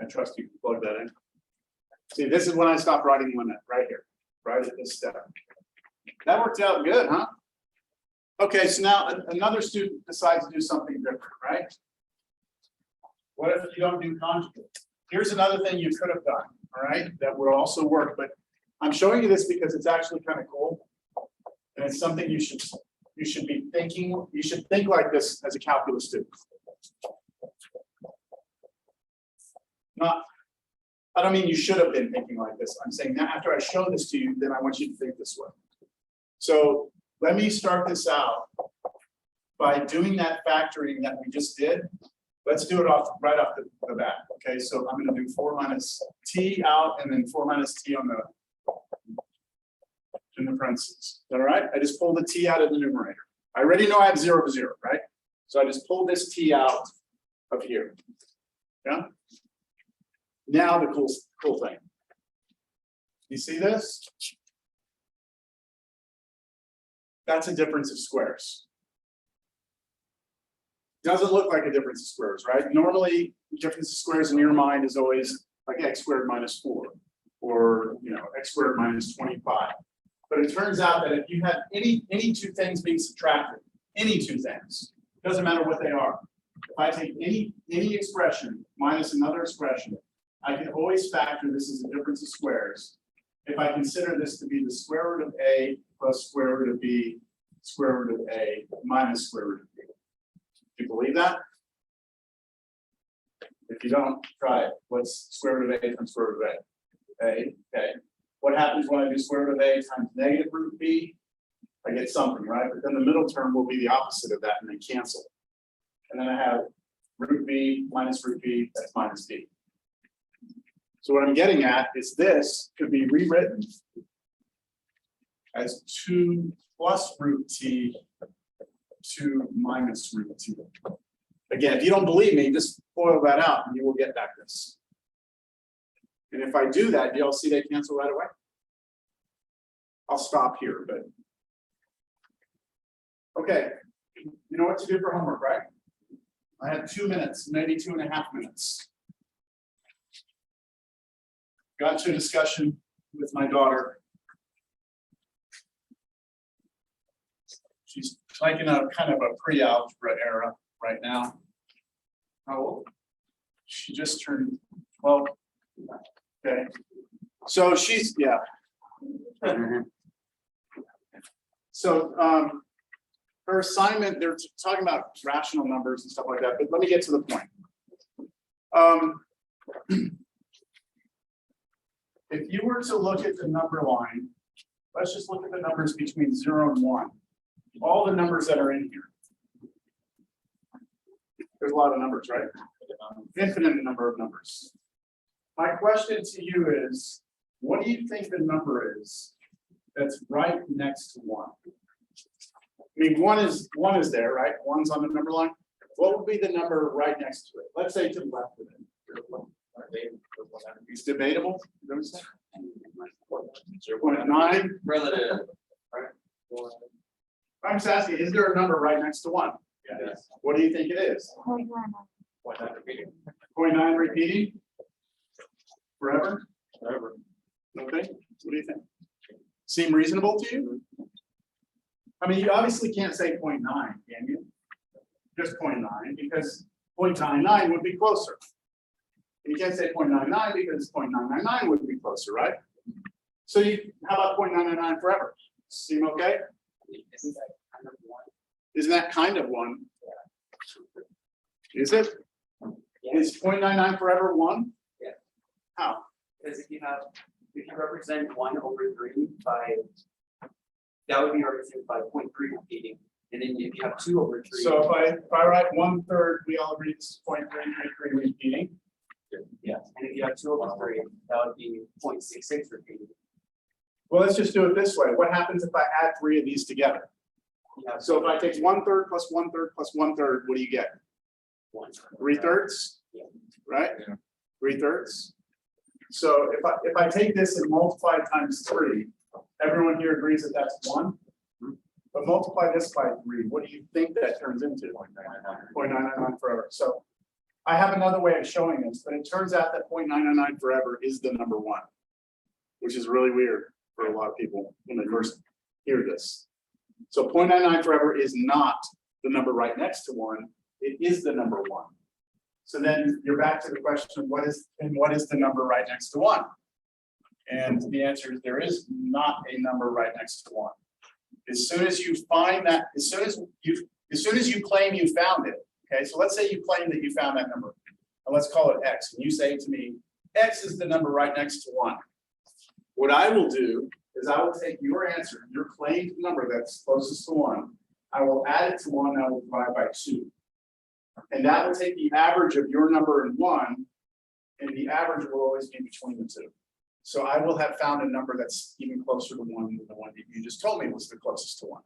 I trust you can plug that in. See, this is when I stop writing limit, right here, right at this step. That worked out good, huh? Okay, so now another student decides to do something different, right? What if you don't do conjugate? Here's another thing you could have done, all right, that would also work, but I'm showing you this because it's actually kind of cool. And it's something you should be thinking, you should think like this as a calculus student. Not, I don't mean you should have been thinking like this. I'm saying now after I show this to you, then I want you to think this way. So let me start this out by doing that factoring that we just did. Let's do it right off the bat. Okay, so I'm going to do 4 minus t out and then 4 minus t on in the parentheses. Is that all right? I just pulled the t out of the numerator. I already know I have 0 to 0, right? So I just pulled this t out of here. Yeah. Now the cool thing. You see this? That's a difference of squares. Doesn't look like a difference of squares, right? Normally, difference of squares in your mind is always like x squared minus 4, or x squared minus 25. But it turns out that if you have any two things being subtracted, any two things, doesn't matter what they are. If I take any expression minus another expression, I can always factor this as a difference of squares. If I consider this to be the square root of a plus square root of b, square root of a minus square root of b. Do you believe that? If you don't, try it. What's square root of a times square root of a? A, okay. What happens when I do square root of a times negative root b? I get something, right? But then the middle term will be the opposite of that and then cancel. And then I have root b minus root b, that's minus b. So what I'm getting at is this could be rewritten as 2 plus root t, 2 minus root t. Again, if you don't believe me, just boil that out and you will get back this. And if I do that, do y'all see they cancel right away? I'll stop here, but. Okay, you know what to do for homework, right? I have 2 minutes, maybe 2.5 minutes. Got to a discussion with my daughter. She's like in a kind of a pre-algebra era right now. How old? She just turned 12. Okay. So she's, yeah. So her assignment, they're talking about rational numbers and stuff like that, but let me get to the point. If you were to look at the number line, let's just look at the numbers between 0 and 1. All the numbers that are in here. There's a lot of numbers, right? Infinite number of numbers. My question to you is, what do you think the number is that's right next to 1? I mean, one is there, right? 1's on the number line. What would be the number right next to it? Let's say to the left of it. It's debatable. 0.9. Relative. I'm just asking, is there a number right next to 1? Yes. What do you think it is? 0.9 repeating? Forever? Forever. Okay, what do you think? Seem reasonable to you? I mean, you obviously can't say 0.9, can you? Just 0.9, because 0.99 would be closer. You can't say 0.99 because 0.999 would be closer, right? So how about 0.999 forever? Seem okay? Isn't that kind of 1? Isn't that kind of 1? Is it? Yeah. Is 0.99 forever 1? Yeah. How? Because if you represent 1 over 3 by, that would be represented by 0.3 repeating. And then if you have 2 over 3. So if I write 1/3, we all agree this is 0.333 repeating. Yeah, and if you have 2 over 3, that would be 0.66 repeating. Well, let's just do it this way. What happens if I add 3 of these together? You have So if I take 1/3 plus 1/3 plus 1/3, what do you get? 1. 3/3? Yeah. Right? Yeah. 3/3. So if I take this and multiply it times 3, everyone here agrees that that's 1. But multiply this by 3, what do you think that turns into? 0.999 forever. So I have another way of showing this, but it turns out that 0.999 forever is the number 1, which is really weird for a lot of people when they first hear this. So 0.99 forever is not the number right next to 1, it is the number 1. So then you're back to the question, what is the number right next to 1? And the answer is there is not a number right next to 1. As soon as you find that, as soon as you claim you found it, okay, so let's say you claim that you found that number. and let's call it X, and you say to me, X is the number right next to 1. What I will do is I will take your answer, your claimed number that's closest to 1, I will add it to 1, and I will divide by 2. And that will take the average of your number and 1, and the average will always be between the 2. So I will have found a number that's even closer to 1 than the one that you just told me was the closest to 1.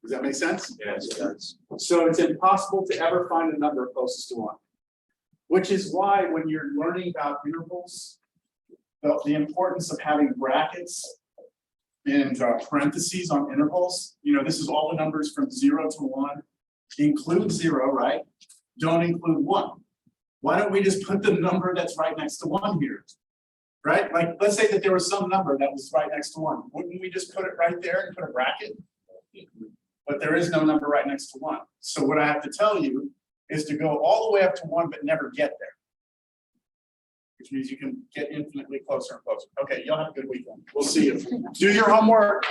Does that make sense? Yes, it does. So it's impossible to ever find a number closest to 1. Which is why when you're learning about intervals, the importance of having brackets and parentheses on intervals, this is all the numbers from 0 to 1. Include 0, right? Don't include 1. Why don't we just put the number that's right next to 1 here? Right? Like, let's say that there was some number that was right next to 1. Wouldn't we just put it right there and put a bracket? But there is no number right next to 1. So what I have to tell you is to go all the way up to 1, but never get there. Which means you can get infinitely closer and closer. Okay, y'all have a good weekend. We'll see you. Do your homework.